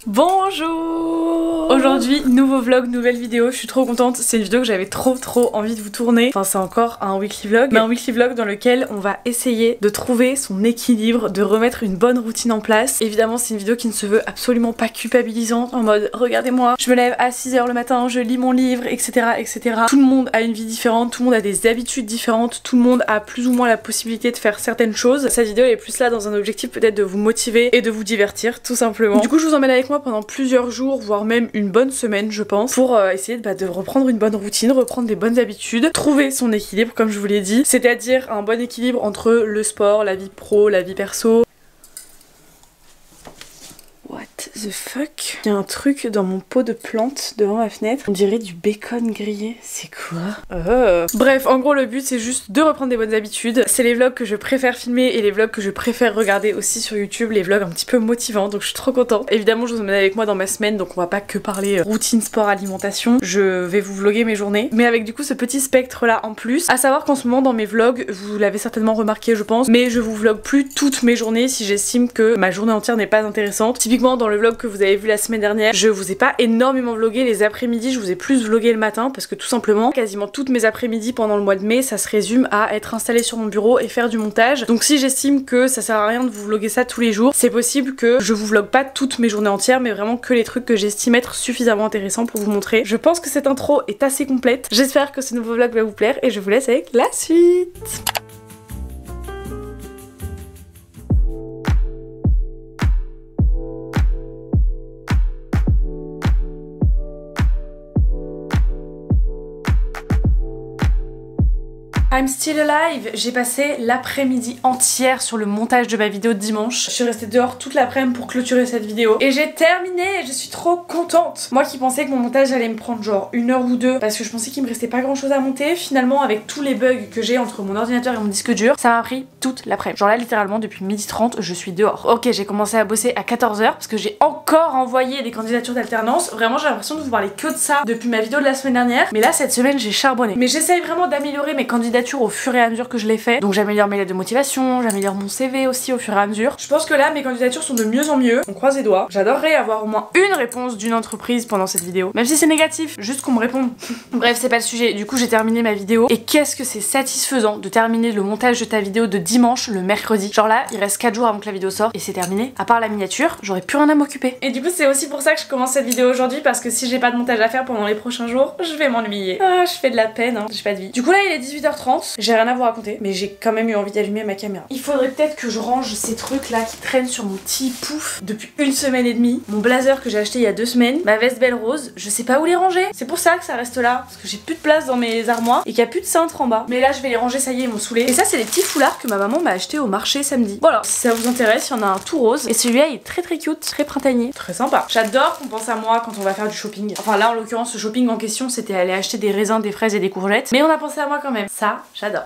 Bonjour! Aujourd'hui, nouveau vlog, nouvelle vidéo, je suis trop contente, c'est une vidéo que j'avais trop envie de vous tourner. Enfin c'est encore un weekly vlog, mais un weekly vlog dans lequel on va essayer de trouver son équilibre, de remettre une bonne routine en place. Évidemment c'est une vidéo qui ne se veut absolument pas culpabilisante, en mode regardez-moi, je me lève à 6h le matin, je lis mon livre, etc. etc. Tout le monde a une vie différente, tout le monde a des habitudes différentes, tout le monde a plus ou moins la possibilité de faire certaines choses. Cette vidéo elle est plus là dans un objectif peut-être de vous motiver et de vous divertir tout simplement. Du coup je vous emmène avec moi pendant plusieurs jours, voire même une bonne semaine je pense, pour essayer de reprendre une bonne routine, reprendre des bonnes habitudes, trouver son équilibre comme je vous l'ai dit, c'est-à-dire un bon équilibre entre le sport, la vie pro, la vie perso. What the fuck? Il y a un truc dans mon pot de plantes devant ma fenêtre. On dirait du bacon grillé. C'est quoi? Bref, en gros le but c'est juste de reprendre des bonnes habitudes. C'est les vlogs que je préfère filmer et les vlogs que je préfère regarder aussi sur YouTube. Les vlogs un petit peu motivants, donc je suis trop contente. Évidemment je vous emmène avec moi dans ma semaine, donc on va pas que parler routine, sport, alimentation. Je vais vous vlogger mes journées, mais avec du coup ce petit spectre là en plus. À savoir qu'en ce moment dans mes vlogs, vous l'avez certainement remarqué je pense, mais je vous vlog plus toutes mes journées si j'estime que ma journée entière n'est pas intéressante. Typiquement dans le vlog que vous avez vu la semaine dernière, je vous ai pas énormément vlogué les après-midi, je vous ai plus vlogué le matin parce que tout simplement, quasiment toutes mes après-midi pendant le mois de mai, ça se résume à être installée sur mon bureau et faire du montage. Donc si j'estime que ça sert à rien de vous vloguer ça tous les jours, c'est possible que je vous vlogue pas toutes mes journées entières, mais vraiment que les trucs que j'estime être suffisamment intéressants pour vous montrer. Je pense que cette intro est assez complète. J'espère que ce nouveau vlog va vous plaire et je vous laisse avec la suite. I'm still alive. J'ai passé l'après-midi entière sur le montage de ma vidéo de dimanche. Je suis restée dehors toute l'après-midi pour clôturer cette vidéo. Et j'ai terminé et je suis trop contente. Moi qui pensais que mon montage allait me prendre genre 1 heure ou 2 parce que je pensais qu'il me restait pas grand chose à monter. Finalement avec tous les bugs que j'ai entre mon ordinateur et mon disque dur, ça m'a pris toute l'après-midi. Genre là littéralement depuis 12h30 je suis dehors. Ok, j'ai commencé à bosser à 14h parce que j'ai encore envoyé des candidatures d'alternance. Vraiment j'ai l'impression de vous parler que de ça depuis ma vidéo de la semaine dernière. Mais là cette semaine j'ai charbonné. Mais j'essaye vraiment d'améliorer mes candidatures au fur et à mesure que je les fais. Donc j'améliore mes lettres de motivation, j'améliore mon CV aussi au fur et à mesure. Je pense que là mes candidatures sont de mieux en mieux. On croise les doigts. J'adorerais avoir au moins une réponse d'une entreprise pendant cette vidéo. Même si c'est négatif, juste qu'on me réponde. Bref, c'est pas le sujet. Du coup j'ai terminé ma vidéo. Et qu'est-ce que c'est satisfaisant de terminer le montage de ta vidéo de dimanche le mercredi. Genre là, il reste 4 jours avant que la vidéo sorte et c'est terminé. À part la miniature, j'aurais plus rien à m'occuper. Et du coup c'est aussi pour ça que je commence cette vidéo aujourd'hui, parce que si j'ai pas de montage à faire pendant les prochains jours, je vais m'ennuyer. Ah, je fais de la peine, hein. J'ai pas de vie. Du coup là il est 18h30. J'ai rien à vous raconter, mais j'ai quand même eu envie d'allumer ma caméra. Il faudrait peut-être que je range ces trucs là qui traînent sur mon petit pouf depuis 1 semaine et demie. Mon blazer que j'ai acheté il y a 2 semaines, ma veste belle rose, je sais pas où les ranger. C'est pour ça que ça reste là, parce que j'ai plus de place dans mes armoires et qu'il y a plus de cintre en bas. Mais là je vais les ranger, ça y est, ils m'ont saoulé. Et ça c'est les petits foulards que ma maman m'a acheté au marché samedi. Voilà, si ça vous intéresse, il y en a un tout rose et celui-là il est très cute, très printanier, très sympa. J'adore qu'on pense à moi quand on va faire du shopping. Enfin là en l'occurrence ce shopping en question c'était aller acheter des raisins, des fraises et des courgettes, mais on a pensé à moi quand même. Ça, j'adore.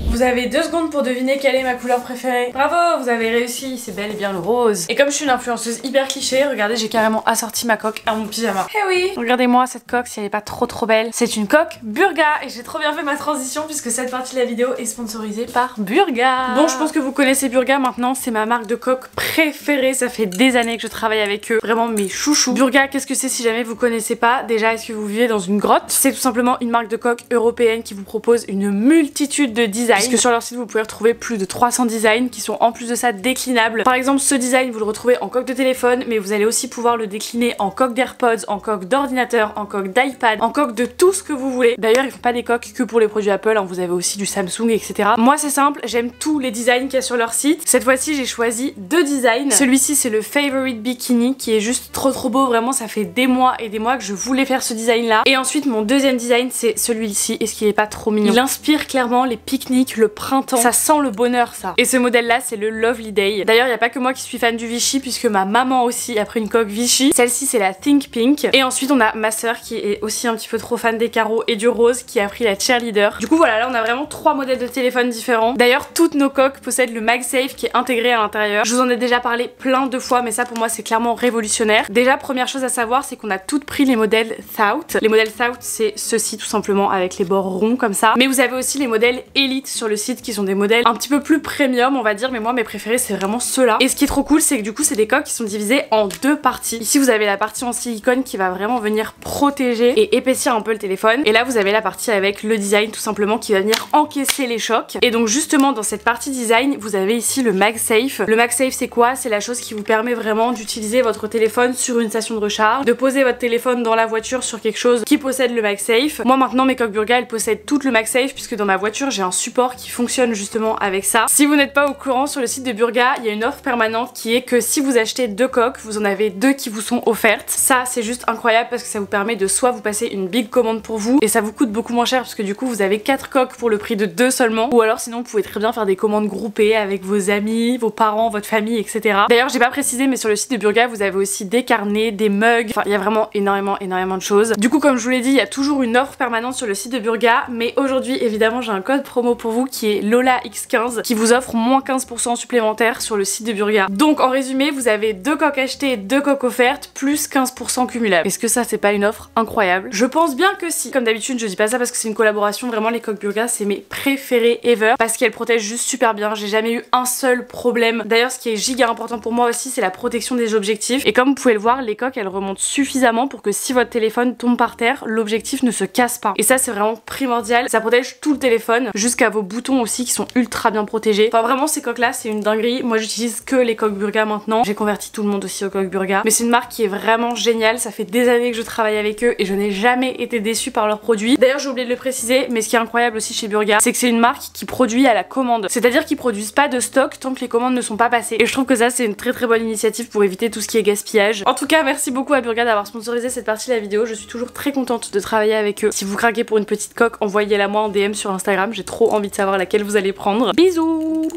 Vous avez 2 secondes pour deviner quelle est ma couleur préférée. Bravo, vous avez réussi, c'est bel et bien le rose. Et comme je suis une influenceuse hyper cliché, regardez, j'ai carrément assorti ma coque à mon pyjama. Eh oui, regardez-moi cette coque si elle est pas trop belle. C'est une coque Burga et j'ai trop bien fait ma transition puisque cette partie de la vidéo est sponsorisée par Burga. Bon, je pense que vous connaissez Burga maintenant, c'est ma marque de coque préférée. Ça fait des années que je travaille avec eux, vraiment mes chouchous. Burga, qu'est-ce que c'est si jamais vous connaissez pas? Déjà, est-ce que vous vivez dans une grotte? C'est tout simplement une marque de coque européenne qui vous propose une multitude de designs. Parce que sur leur site vous pouvez retrouver plus de 300 designs qui sont en plus de ça déclinables. Par exemple ce design vous le retrouvez en coque de téléphone, mais vous allez aussi pouvoir le décliner en coque d'AirPods, en coque d'ordinateur, en coque d'iPad, en coque de tout ce que vous voulez. D'ailleurs ils font pas des coques que pour les produits Apple, hein. Vous avez aussi du Samsung etc. Moi c'est simple, j'aime tous les designs qu'il y a sur leur site. Cette fois-ci j'ai choisi 2 designs. Celui-ci c'est le Favorite Bikini qui est juste trop beau, vraiment ça fait des mois et des mois que je voulais faire ce design là. Et ensuite mon deuxième design c'est celui-ci. Est-ce qu'il est pas trop mignon? Il inspire clairement les pique-niques, le printemps, ça sent le bonheur ça. Et ce modèle là c'est le Lovely Day. D'ailleurs il n'y a pas que moi qui suis fan du Vichy puisque ma maman aussi a pris une coque Vichy. Celle-ci c'est la Think Pink. Et ensuite on a ma soeur qui est aussi un petit peu trop fan des carreaux et du rose qui a pris la Cheerleader. Du coup voilà, là on a vraiment 3 modèles de téléphone différents. D'ailleurs toutes nos coques possèdent le MagSafe qui est intégré à l'intérieur. Je vous en ai déjà parlé plein de fois mais ça pour moi c'est clairement révolutionnaire. Déjà première chose à savoir c'est qu'on a toutes pris les modèles Thout. Les modèles Thout c'est ceux-ci tout simplement avec les bords ronds comme ça. Mais vous avez aussi les modèles Elite sur sur le site qui sont des modèles un petit peu plus premium on va dire, mais moi mes préférés c'est vraiment ceux-là. Et ce qui est trop cool c'est que du coup c'est des coques qui sont divisées en deux parties. Ici vous avez la partie en silicone qui va vraiment venir protéger et épaissir un peu le téléphone, et là vous avez la partie avec le design tout simplement qui va venir encaisser les chocs. Et donc justement dans cette partie design vous avez ici le MagSafe. Le MagSafe c'est quoi? C'est la chose qui vous permet vraiment d'utiliser votre téléphone sur une station de recharge, de poser votre téléphone dans la voiture sur quelque chose qui possède le MagSafe. Moi maintenant mes coques Burga elles possèdent tout le MagSafe puisque dans ma voiture j'ai un support qui fonctionne justement avec ça. Si vous n'êtes pas au courant, sur le site de Burga il y a une offre permanente qui est que si vous achetez 2 coques vous en avez 2 qui vous sont offertes. Ça c'est juste incroyable parce que ça vous permet de soit vous passer une big commande pour vous et ça vous coûte beaucoup moins cher parce que du coup vous avez 4 coques pour le prix de 2 seulement, ou alors sinon vous pouvez très bien faire des commandes groupées avec vos amis, vos parents, votre famille, etc. D'ailleurs j'ai pas précisé mais sur le site de Burga vous avez aussi des carnets, des mugs, enfin il y a vraiment énormément de choses. Du coup comme je vous l'ai dit il y a toujours une offre permanente sur le site de Burga, mais aujourd'hui évidemment j'ai un code promo pour vous qui est LOLAX15 qui vous offre moins 15% supplémentaire sur le site de Burga. Donc en résumé vous avez 2 coques achetées, 2 coques offertes plus 15% cumulable. Est-ce que ça c'est pas une offre incroyable? Je pense bien que si. Comme d'habitude je dis pas ça parce que c'est une collaboration, vraiment les coques Burga c'est mes préférées ever parce qu'elles protègent juste super bien, j'ai jamais eu un seul problème. D'ailleurs ce qui est giga important pour moi aussi c'est la protection des objectifs, et comme vous pouvez le voir les coques elles remontent suffisamment pour que si votre téléphone tombe par terre l'objectif ne se casse pas, et ça c'est vraiment primordial. Ça protège tout le téléphone jusqu'à vos boutons aussi qui sont ultra bien protégés. Enfin vraiment ces coques là c'est une dinguerie. Moi j'utilise que les coques Burga maintenant, j'ai converti tout le monde aussi aux coques Burga, mais c'est une marque qui est vraiment géniale. Ça fait des années que je travaille avec eux et je n'ai jamais été déçue par leurs produits. D'ailleurs j'ai oublié de le préciser, mais ce qui est incroyable aussi chez Burga c'est que c'est une marque qui produit à la commande, c'est-à-dire qu'ils produisent pas de stock tant que les commandes ne sont pas passées, et je trouve que ça c'est une très bonne initiative pour éviter tout ce qui est gaspillage. En tout cas merci beaucoup à Burga d'avoir sponsorisé cette partie de la vidéo, je suis toujours très contente de travailler avec eux. Si vous craquez pour une petite coque, envoyez-la moi en DM sur Instagram, j'ai trop envie de savoir laquelle vous allez prendre. Bisous.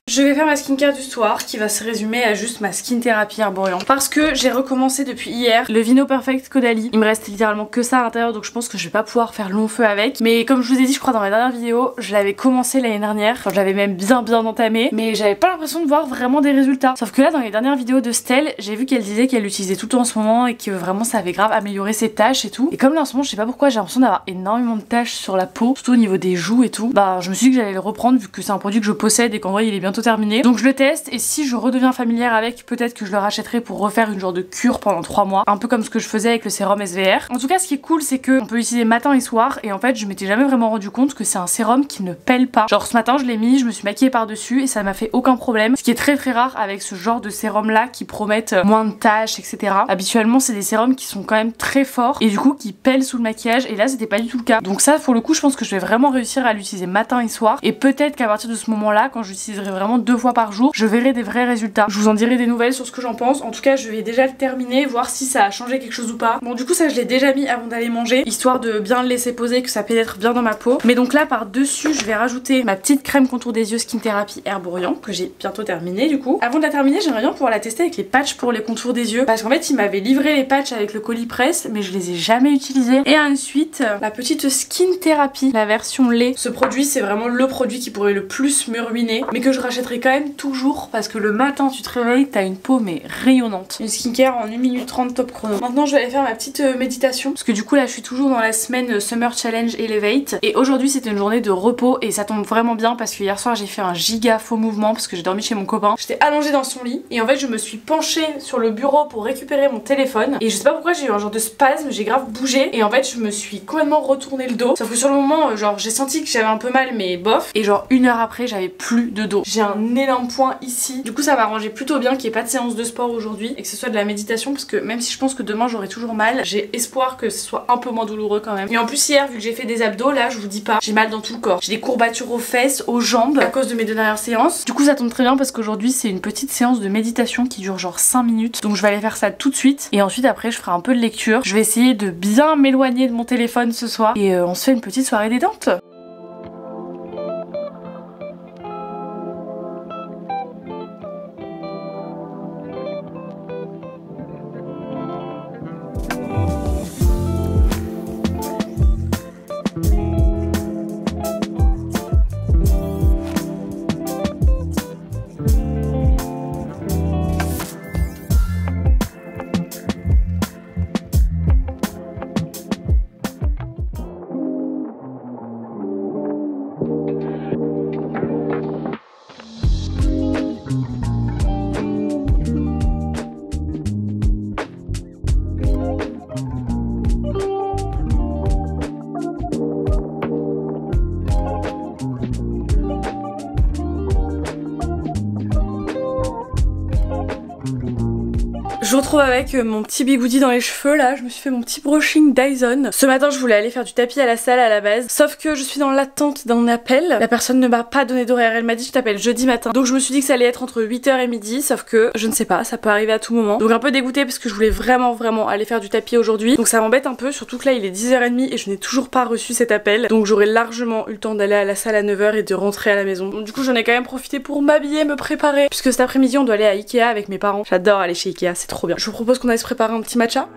Je vais faire ma skincare du soir qui va se résumer à juste ma skin thérapie Herborian parce que j'ai recommencé depuis hier le Vino Perfect Caudalie. Il me reste littéralement que ça à l'intérieur donc je pense que je vais pas pouvoir faire long feu avec, mais comme je vous ai dit je crois dans ma dernière vidéo, je l'avais commencé l'année dernière, enfin je l'avais même bien entamé, mais j'avais pas l'impression de voir vraiment des résultats. Sauf que là dans les dernières vidéos de Stell, j'ai vu qu'elle disait qu'elle l'utilisait tout le temps en ce moment et que vraiment ça avait grave amélioré ses taches et tout. Et comme là en ce moment je sais pas pourquoi j'ai l'impression d'avoir énormément de taches sur la peau, surtout au niveau des joues et tout, bah je me suis dit que j'allais le reprendre vu que c'est un produit que je possède et qu'en vrai il est bientôt terminé. Donc je le teste et si je redeviens familière avec, peut-être que je le rachèterai pour refaire une genre de cure pendant 3 mois, un peu comme ce que je faisais avec le sérum SVR. En tout cas ce qui est cool c'est que on peut l'utiliser matin et soir, et en fait je m'étais jamais vraiment rendu compte que c'est un sérum qui ne pèle pas. Genre ce matin je l'ai mis, je me suis maquillée par dessus et ça m'a fait aucun problème, ce qui est très rare avec ce genre de sérum là qui promettent moins de taches etc. Habituellement c'est des sérums qui sont quand même très forts et du coup qui pèlent sous le maquillage, et là c'était pas du tout le cas. Donc ça pour le coup je pense que je vais vraiment réussir à l'utiliser matin et soir, et peut-être qu'à partir de ce moment là quand j'utiliserai vraiment 2 fois par jour je verrai des vrais résultats. Je vous en dirai des nouvelles sur ce que j'en pense. En tout cas je vais déjà le terminer, voir si ça a changé quelque chose ou pas. Bon du coup ça je l'ai déjà mis avant d'aller manger, histoire de bien le laisser poser, que ça pénètre bien dans ma peau. Mais donc là par dessus je vais rajouter ma petite crème contour des yeux Skin Therapy Herborian que j'ai bientôt terminée du coup. Avant de la terminer j'aimerais bien pouvoir la tester avec les patchs pour les contours des yeux, parce qu'en fait il m'avait livré les patchs avec le colis presse mais je les ai jamais utilisés. Et ensuite la petite Skin Therapy, la version lait. Ce produit c'est vraiment le produit qui pourrait le plus me ruiner, mais que je rachèterai quand même toujours parce que le matin tu te réveilles, t'as une peau mais rayonnante. Une skincare en 1 minute 30 top chrono. Maintenant je vais aller faire ma petite méditation parce que du coup là je suis toujours dans la semaine Summer Challenge Elevate, et aujourd'hui c'était une journée de repos et ça tombe vraiment bien parce que hier soir j'ai fait un giga faux mouvement parce que j'ai dormi chez mon copain. J'étais allongée dans son lit et en fait je me suis penchée sur le bureau pour récupérer mon téléphone et je sais pas pourquoi j'ai eu un genre de spasme, j'ai grave bougé et en fait je me suis complètement retourné le dos, sauf que sur le moment genre j'ai senti que j'avais un peu mal mais bof, et genre 1 heure après j'avais plus de dos. J'ai un énorme point ici, du coup ça m'arrangeait plutôt bien qu'il n'y ait pas de séance de sport aujourd'hui et que ce soit de la méditation, parce que même si je pense que demain j'aurai toujours mal, j'ai espoir que ce soit un peu moins douloureux quand même. Et en plus hier vu que j'ai fait des abdos, là je vous dis pas, j'ai mal dans tout le corps, j'ai des courbatures aux fesses, aux jambes à cause de mes 2 dernières séances. Du coup ça tombe très bien parce qu'aujourd'hui c'est une petite séance de méditation qui dure genre 5 minutes, donc je vais aller faire ça tout de suite et ensuite après je ferai un peu de lecture. Je vais essayer de bien m'éloigner de mon téléphone ce soir et on se fait une petite soirée détente. retrouve avec mon petit bigoudi dans les cheveux là. Je me suis fait mon petit brushing Dyson. Ce matin je voulais aller faire du tapis à la salle à la base, sauf que je suis dans l'attente d'un appel. La personne ne m'a pas donné d'horaire, elle m'a dit je t'appelle jeudi matin. Donc je me suis dit que ça allait être entre 8h et midi, sauf que je ne sais pas, ça peut arriver à tout moment. Donc un peu dégoûtée parce que je voulais vraiment aller faire du tapis aujourd'hui. Donc ça m'embête un peu, surtout que là il est 10h30 et je n'ai toujours pas reçu cet appel. Donc j'aurais largement eu le temps d'aller à la salle à 9h et de rentrer à la maison. Donc du coup j'en ai quand même profité pour m'habiller, me préparer, puisque cet après-midi on doit aller à Ikea avec mes parents. J'adore aller chez Ikea, c'est trop bien. Je vous propose qu'on aille se préparer un petit matcha.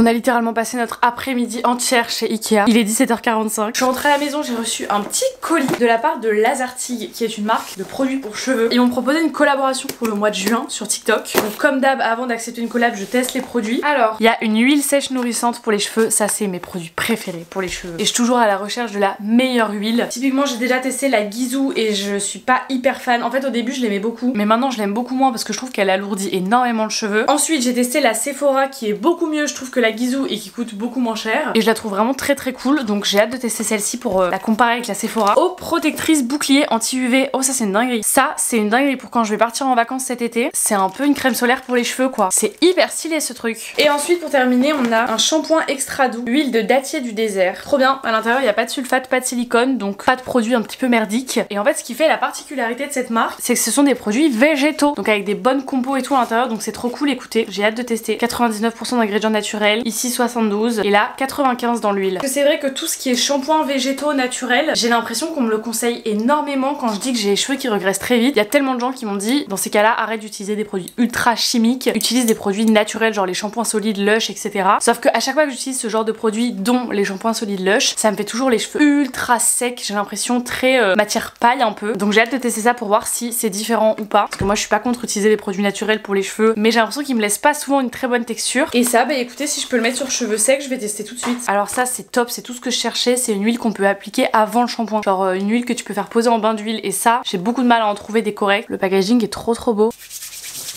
On a littéralement passé notre après-midi entière chez Ikea. Il est 17h45. Je suis rentrée à la maison, j'ai reçu un petit colis de la part de Lazartigue, qui est une marque de produits pour cheveux. Ils m'ont proposé une collaboration pour le mois de juin sur TikTok. Donc comme d'hab, avant d'accepter une collab, je teste les produits. Alors, il y a une huile sèche nourrissante pour les cheveux. Ça, c'est mes produits préférés pour les cheveux. Et je suis toujours à la recherche de la meilleure huile. Typiquement, j'ai déjà testé la Gisou et je suis pas hyper fan. En fait, au début, je l'aimais beaucoup. Mais maintenant, je l'aime beaucoup moins parce que je trouve qu'elle alourdit énormément le cheveu. Ensuite, j'ai testé la Sephora qui est beaucoup mieux, je trouve, que la Gisou et qui coûte beaucoup moins cher. Et je la trouve vraiment très cool. Donc j'ai hâte de tester celle-ci pour la comparer avec la Sephora. Eau protectrice bouclier anti-UV. Oh, ça c'est une dinguerie. Ça, c'est une dinguerie pour quand je vais partir en vacances cet été. C'est un peu une crème solaire pour les cheveux quoi. C'est hyper stylé ce truc. Et ensuite pour terminer, on a un shampoing extra doux. Huile de dattier du désert. Trop bien. À l'intérieur, il n'y a pas de sulfate, pas de silicone. Donc pas de produits un petit peu merdiques. Et en fait, ce qui fait la particularité de cette marque, c'est que ce sont des produits végétaux. Donc avec des bonnes compos et tout à l'intérieur. Donc c'est trop cool, écoutez. J'ai hâte de tester. 99% d'ingrédients naturels. Ici 72 et là 95 dans l'huile. C'est vrai que tout ce qui est shampoing végétaux naturels, j'ai l'impression qu'on me le conseille énormément quand je dis que j'ai les cheveux qui regressent très vite. Il y a tellement de gens qui m'ont dit dans ces cas-là arrête d'utiliser des produits ultra chimiques, utilise des produits naturels genre les shampoings solides Lush etc. Sauf que à chaque fois que j'utilise ce genre de produits dont les shampoings solides Lush, ça me fait toujours les cheveux ultra secs, j'ai l'impression très matière paille un peu. Donc j'ai hâte de tester ça pour voir si c'est différent ou pas. Parce que moi je suis pas contre utiliser des produits naturels pour les cheveux, mais j'ai l'impression qu'ils me laissent pas souvent une très bonne texture. Et ça bah écoutez, si je peux le mettre sur cheveux secs, je vais tester tout de suite. Alors ça c'est top, c'est tout ce que je cherchais, c'est une huile qu'on peut appliquer avant le shampoing. Genre une huile que tu peux faire poser en bain d'huile et ça, j'ai beaucoup de mal à en trouver des corrects. Le packaging est trop beau.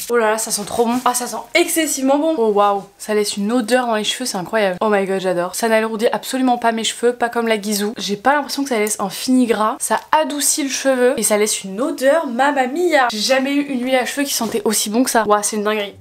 Oh là là, ça sent trop bon. Ah, ça sent excessivement bon. Oh waouh, ça laisse une odeur dans les cheveux, c'est incroyable. Oh my god, j'adore. Ça n'alourdit absolument pas mes cheveux, pas comme la Gisou. J'ai pas l'impression que ça laisse un fini gras. Ça adoucit le cheveu et ça laisse une odeur mamma mia. J'ai jamais eu une huile à cheveux qui sentait aussi bon que ça. Waouh, c'est une dinguerie.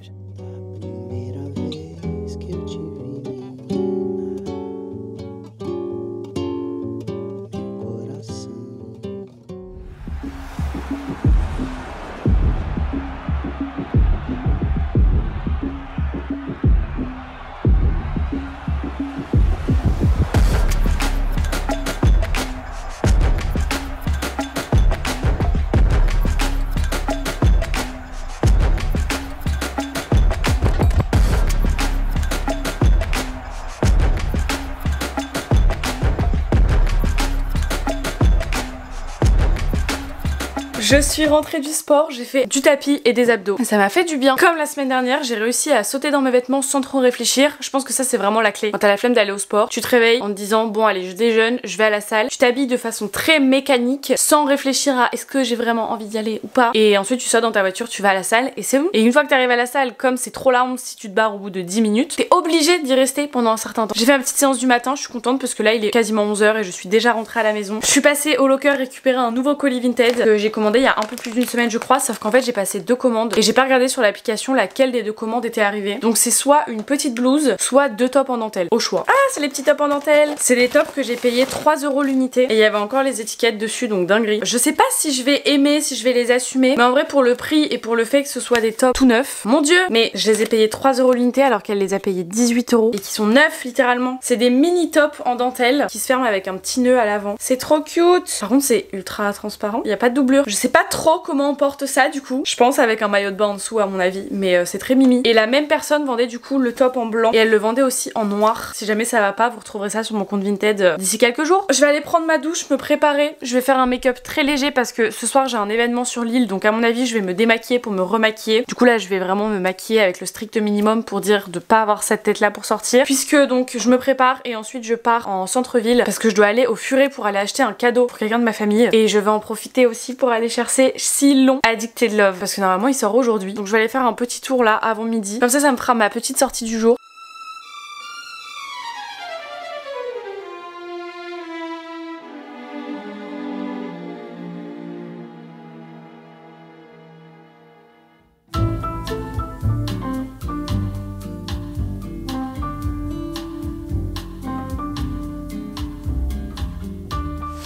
Je suis rentrée du sport, j'ai fait du tapis et des abdos. Ça m'a fait du bien. Comme la semaine dernière, j'ai réussi à sauter dans mes vêtements sans trop réfléchir. Je pense que ça c'est vraiment la clé. Quand t'as la flemme d'aller au sport, tu te réveilles en te disant bon allez je déjeune, je vais à la salle. Tu t'habilles de façon très mécanique sans réfléchir à est-ce que j'ai vraiment envie d'y aller ou pas. Et ensuite tu sautes dans ta voiture, tu vas à la salle et c'est bon. Et une fois que t'arrives à la salle, comme c'est trop la honte si tu te barres au bout de 10 minutes, t'es obligé d'y rester pendant un certain temps. J'ai fait ma petite séance du matin, je suis contente parce que là il est quasiment 11h et je suis déjà rentrée à la maison. Je suis passée au locker récupérer un nouveau colis Vinted que j'ai commandé il y a un peu plus d'une semaine je crois, sauf qu'en fait j'ai passé 2 commandes et j'ai pas regardé sur l'application laquelle des 2 commandes était arrivée. Donc c'est soit une petite blouse, soit 2 tops en dentelle, au choix. Ah c'est les petits tops en dentelle. C'est des tops que j'ai payé 3 € l'unité et il y avait encore les étiquettes dessus, donc dinguerie. Je sais pas si je vais aimer, si je vais les assumer, mais en vrai pour le prix et pour le fait que ce soit des tops tout neufs, mon dieu, mais je les ai payés 3 € l'unité alors qu'elle les a payés 18 € et qui sont neufs littéralement. C'est des mini tops en dentelle qui se ferment avec un petit nœud à l'avant. C'est trop cute. Par contre c'est ultra transparent, il y a pas de doublure. Je sais pas trop comment on porte ça du coup. Je pense avec un maillot de bain en dessous à mon avis, mais c'est très mimi. Et la même personne vendait du coup le top en blanc et elle le vendait aussi en noir. Si jamais ça va pas, vous retrouverez ça sur mon compte Vinted d'ici quelques jours. Je vais aller prendre ma douche, me préparer. Je vais faire un make-up très léger parce que ce soir j'ai un événement sur l'île, donc à mon avis je vais me démaquiller pour me remaquiller. Du coup là je vais vraiment me maquiller avec le strict minimum pour dire de pas avoir cette tête là pour sortir. Puisque donc je me prépare et ensuite je pars en centre-ville parce que je dois aller au Furet pour aller acheter un cadeau pour quelqu'un de ma famille. Et je vais en profiter aussi pour aller chercher Silon Addicted Love parce que normalement il sort aujourd'hui. Donc je vais aller faire un petit tour là avant midi. Comme ça me fera ma petite sortie du jour.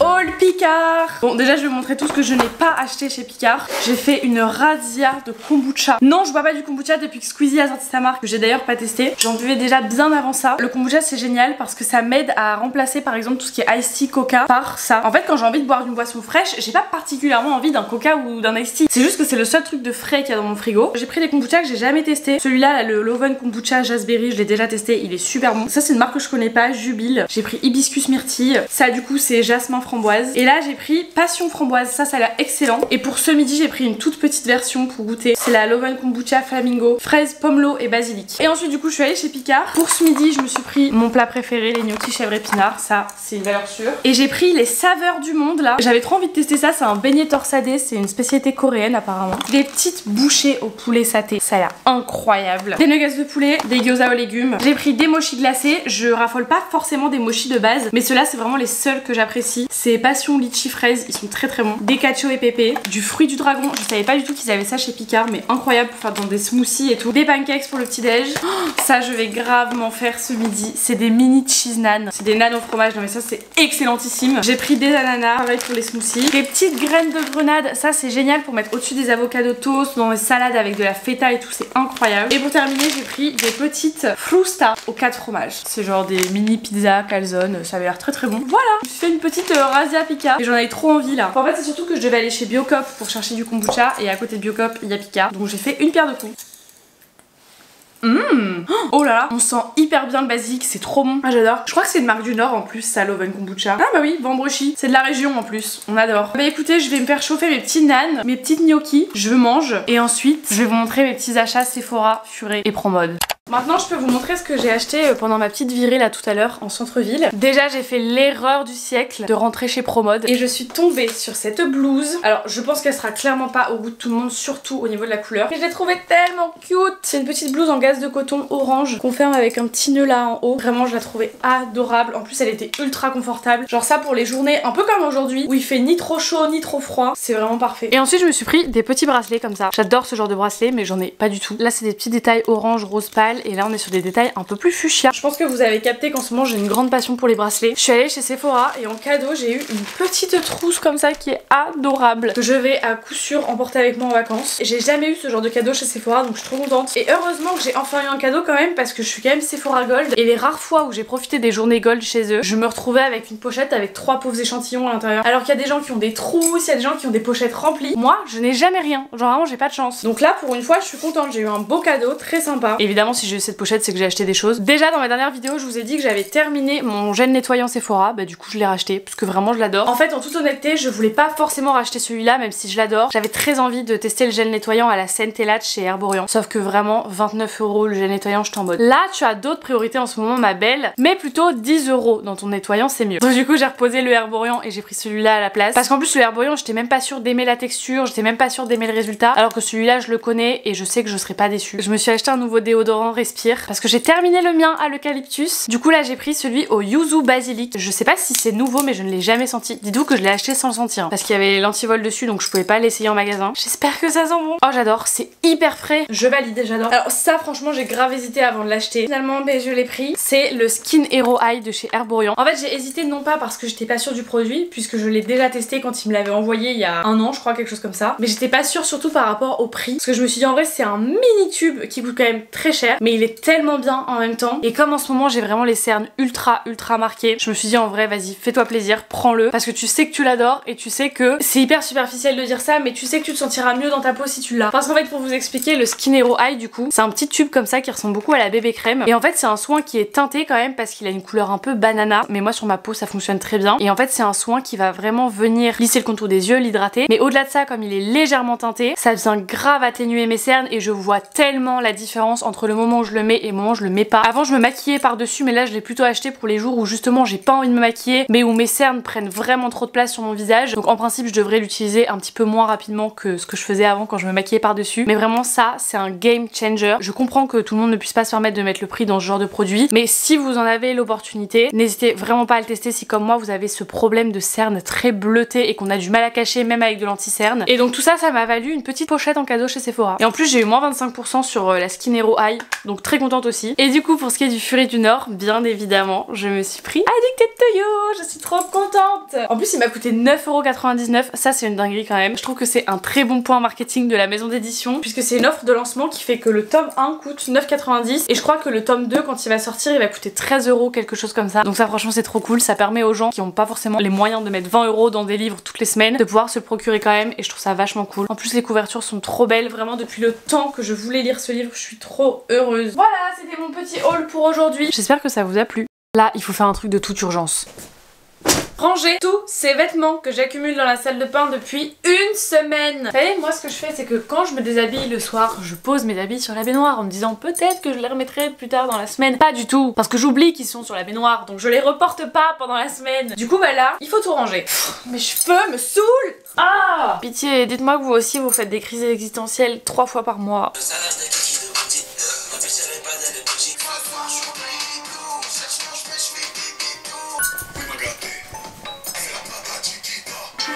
Haul Picard. Bon déjà je vais vous montrer tout ce que je n'ai pas acheté chez Picard. J'ai fait une razzia de kombucha. Non je bois pas du kombucha depuis que Squeezie a sorti sa marque, que j'ai d'ailleurs pas testé. J'en buvais déjà bien avant ça. Le kombucha c'est génial parce que ça m'aide à remplacer par exemple tout ce qui est iced tea, coca par ça. En fait quand j'ai envie de boire une boisson fraîche, j'ai pas particulièrement envie d'un coca ou d'un iced tea. C'est juste que c'est le seul truc de frais qu'il y a dans mon frigo. J'ai pris des kombucha que j'ai jamais testé. Celui-là le Loven kombucha Jazzberry, je l'ai déjà testé, il est super bon. Ça c'est une marque que je connais pas, Jubile. J'ai pris hibiscus myrtille. Ça du coup c'est jasmin framboise. Et là j'ai pris passion framboise, ça a l'air excellent. Et pour ce midi j'ai pris une toute petite version pour goûter. C'est la Loven kombucha flamingo, fraise, pomelo et basilic. Et ensuite du coup je suis allée chez Picard. Pour ce midi je me suis pris mon plat préféré, les gnocchis chèvre épinard, ça c'est une valeur sûre. Et j'ai pris les saveurs du monde là. J'avais trop envie de tester ça, c'est un beignet torsadé, c'est une spécialité coréenne apparemment. Des petites bouchées au poulet saté, ça a l'air incroyable. Des nuggets de poulet, des gyoza aux légumes. J'ai pris des mochis glacés, je raffole pas forcément des mochis de base, mais ceux-là c'est vraiment les seuls que j'apprécie. C'est passion litchi fraise, ils sont très très bons. Des cacio et pépé, du fruit du dragon, je savais pas du tout qu'ils avaient ça chez Picard, mais incroyable pour faire dans des smoothies et tout. Des pancakes pour le petit déj. Oh, ça je vais grave m'en faire ce midi. C'est des mini cheese naan, c'est des naan au fromage, non mais ça c'est excellentissime. J'ai pris des ananas, pareil pour les smoothies. Des petites graines de grenade, ça c'est génial pour mettre au-dessus des avocados toast, dans les salades avec de la feta et tout, c'est incroyable. Et pour terminer j'ai pris des petites frusta aux 4 fromages. C'est genre des mini pizzas calzone, ça avait l'air très très bon. Voilà, je me suis fait une petite razzia Picard et j'en avais trop envie là. En fait c'est surtout que je devais aller chez Biocop pour chercher du kombucha et à côté de Biocop il y a Picard, donc j'ai fait une paire de coups. Oh là là, on sent hyper bien le basilic, c'est trop bon. Ah j'adore. Je crois que c'est une marque du Nord en plus, ça, Loven kombucha. Ah bah oui, Vambrochi, c'est de la région en plus, on adore. Bah écoutez, je vais me faire chauffer mes petits naan, mes petites gnocchis, je mange et ensuite je vais vous montrer mes petits achats Sephora, Furet et Promode. Maintenant je peux vous montrer ce que j'ai acheté pendant ma petite virée là tout à l'heure en centre-ville. Déjà j'ai fait l'erreur du siècle de rentrer chez Promode et je suis tombée sur cette blouse. Alors je pense qu'elle sera clairement pas au goût de tout le monde, surtout au niveau de la couleur. Et je l'ai trouvée tellement cute. C'est une petite blouse en gaze de coton orange qu'on ferme avec un petit nœud là en haut. Vraiment je la trouvais adorable. En plus elle était ultra confortable. Genre ça pour les journées un peu comme aujourd'hui où il fait ni trop chaud ni trop froid. C'est vraiment parfait. Et ensuite je me suis pris des petits bracelets comme ça. J'adore ce genre de bracelet mais j'en ai pas du tout. Là c'est des petits détails orange, rose pâle. Et là on est sur des détails un peu plus fuchsia. Je pense que vous avez capté qu'en ce moment j'ai une grande passion pour les bracelets. Je suis allée chez Sephora et en cadeau j'ai eu une petite trousse comme ça qui est adorable, que je vais à coup sûr emporter avec moi en vacances. J'ai jamais eu ce genre de cadeau chez Sephora donc je suis trop contente. Et heureusement que j'ai enfin eu un cadeau quand même parce que je suis quand même Sephora Gold. Et les rares fois où j'ai profité des journées Gold chez eux, je me retrouvais avec une pochette avec 3 pauvres échantillons à l'intérieur. Alors qu'il y a des gens qui ont des trousses, il y a des gens qui ont des pochettes remplies. Moi je n'ai jamais rien. Genre vraiment j'ai pas de chance. Donc là pour une fois je suis contente, j'ai eu un beau cadeau très sympa. Évidemment si j'ai eu cette pochette c'est que j'ai acheté des choses. Déjà dans ma dernière vidéo je vous ai dit que j'avais terminé mon gel nettoyant Sephora, bah du coup je l'ai racheté parce que vraiment je l'adore. En fait en toute honnêteté je voulais pas forcément racheter celui-là même si je l'adore. J'avais très envie de tester le gel nettoyant à la Centellat chez Herborian. Sauf que vraiment 29 € le gel nettoyant, je t'en mode. Là tu as d'autres priorités en ce moment ma belle, mais plutôt 10 € dans ton nettoyant c'est mieux. Donc du coup j'ai reposé le Herborian et j'ai pris celui-là à la place. Parce qu'en plus le Herborian j'étais même pas sûre d'aimer la texture, j'étais même pas sûre d'aimer le résultat. Alors que celui-là je le connais et je sais que je serai pas déçue. Je me suis acheté un nouveau déodorant Respire parce que j'ai terminé le mien à l'eucalyptus. Du coup là j'ai pris celui au yuzu basilic. Je sais pas si c'est nouveau mais je ne l'ai jamais senti. Dites-vous que je l'ai acheté sans le sentir parce qu'il y avait l'antivol dessus donc je pouvais pas l'essayer en magasin. J'espère que ça sent bon. Oh j'adore, c'est hyper frais. Je valide, j'adore. Alors ça franchement j'ai grave hésité avant de l'acheter. Finalement ben, je l'ai pris. C'est le Skin Hero Eye de chez Herborian. En fait j'ai hésité non pas parce que j'étais pas sûre du produit puisque je l'ai déjà testé quand il me l'avait envoyé il y a un an je crois, quelque chose comme ça. Mais j'étais pas sûre surtout par rapport au prix parce que je me suis dit en vrai c'est un mini tube qui coûte quand même très cher mais il est tellement bien en même temps. Et comme en ce moment j'ai vraiment les cernes ultra marquées, je me suis dit en vrai vas-y fais-toi plaisir, prends-le, parce que tu sais que tu l'adores et tu sais que c'est hyper superficiel de dire ça, mais tu sais que tu te sentiras mieux dans ta peau si tu l'as. Parce qu'en fait pour vous expliquer, le Skin Hero Eye du coup c'est un petit tube comme ça qui ressemble beaucoup à la bébé crème, et en fait c'est un soin qui est teinté quand même parce qu'il a une couleur un peu banana, mais moi sur ma peau ça fonctionne très bien. Et en fait c'est un soin qui va vraiment venir lisser le contour des yeux, l'hydrater, mais au-delà de ça, comme il est légèrement teinté, ça vient grave atténuer mes cernes et je vois tellement la différence entre le moment où je le mets et le moment où je le mets pas. Avant je me maquillais par dessus, mais là je l'ai plutôt acheté pour les jours où justement j'ai pas envie de me maquiller mais où mes cernes prennent vraiment trop de place sur mon visage. Donc en principe je devrais l'utiliser un petit peu moins rapidement que ce que je faisais avant quand je me maquillais par dessus, mais vraiment ça c'est un game changer. Je comprends que tout le monde ne puisse pas se permettre de mettre le prix dans ce genre de produit, mais si vous en avez l'opportunité, n'hésitez vraiment pas à le tester si comme moi vous avez ce problème de cernes très bleutées et qu'on a du mal à cacher même avec de l'anti-cerne. Et donc tout ça, ça m'a valu une petite pochette en cadeau chez Sephora. Et en plus j'ai eu moins 25% sur la Skin Hero Eye, donc très contente aussi. Et du coup pour ce qui est du Fury du Nord, bien évidemment je me suis pris Addicted to You, je suis trop contente. En plus il m'a coûté 9,99€, ça c'est une dinguerie quand même. Je trouve que c'est un très bon point marketing de la maison d'édition, puisque c'est une offre de lancement qui fait que le tome 1 coûte 9,90€ et je crois que le tome 2 quand il va sortir il va coûter 13€, quelque chose comme ça. Donc ça franchement c'est trop cool, ça permet aux gens qui n'ont pas forcément les moyens de mettre 20€ dans des livres toutes les semaines de pouvoir se le procurer quand même, et je trouve ça vachement cool. En plus les couvertures sont trop belles, vraiment depuis le temps que je voulais lire ce livre, je suis trop heureuse. Voilà, c'était mon petit haul pour aujourd'hui. J'espère que ça vous a plu. Là, il faut faire un truc de toute urgence. Ranger tous ces vêtements que j'accumule dans la salle de bain depuis une semaine. Vous savez, moi ce que je fais c'est que quand je me déshabille le soir, je pose mes habits sur la baignoire en me disant peut-être que je les remettrai plus tard dans la semaine. Pas du tout, parce que j'oublie qu'ils sont sur la baignoire, donc je les reporte pas pendant la semaine. Du coup bah là, il faut tout ranger. Pff, mes cheveux me saoulent. Ah, pitié, dites-moi que vous aussi vous faites des crises existentielles 3 fois par mois.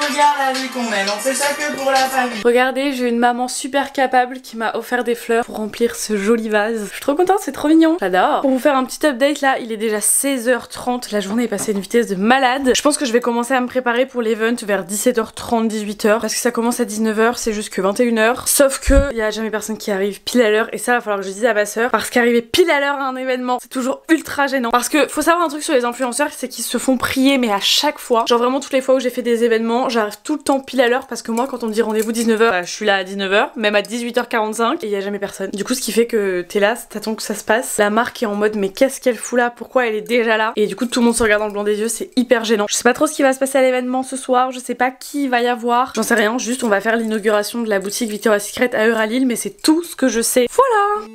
Regarde la vie qu'on mène, on fait ça que pour la famille. Regardez, j'ai une maman super capable qui m'a offert des fleurs pour remplir ce joli vase. Je suis trop contente, c'est trop mignon. J'adore. Pour vous faire un petit update là, il est déjà 16h30. La journée est passée à une vitesse de malade. Je pense que je vais commencer à me préparer pour l'event vers 17h30, 18h. Parce que ça commence à 19h, c'est juste que 21h. Sauf que il y a jamais personne qui arrive pile à l'heure. Et ça va falloir que je dise à ma soeur. Parce qu'arriver pile à l'heure à un événement, c'est toujours ultra gênant. Parce que faut savoir un truc sur les influenceurs, c'est qu'ils se font prier mais à chaque fois. Genre vraiment toutes les fois où j'ai fait des événements, j'arrive tout le temps pile à l'heure parce que moi quand on me dit rendez-vous 19h, bah, je suis là à 19h, même à 18h45 et il y a jamais personne. Du coup ce qui fait que t'es là, t'attends que ça se passe. La marque est en mode mais qu'est-ce qu'elle fout là, pourquoi elle est déjà là? Et du coup tout le monde se regarde dans le blanc des yeux, c'est hyper gênant. Je sais pas trop ce qui va se passer à l'événement ce soir, je sais pas qui il va y avoir, j'en sais rien, juste on va faire l'inauguration de la boutique Victoria's Secret à Euralil, mais c'est tout ce que je sais. Voilà.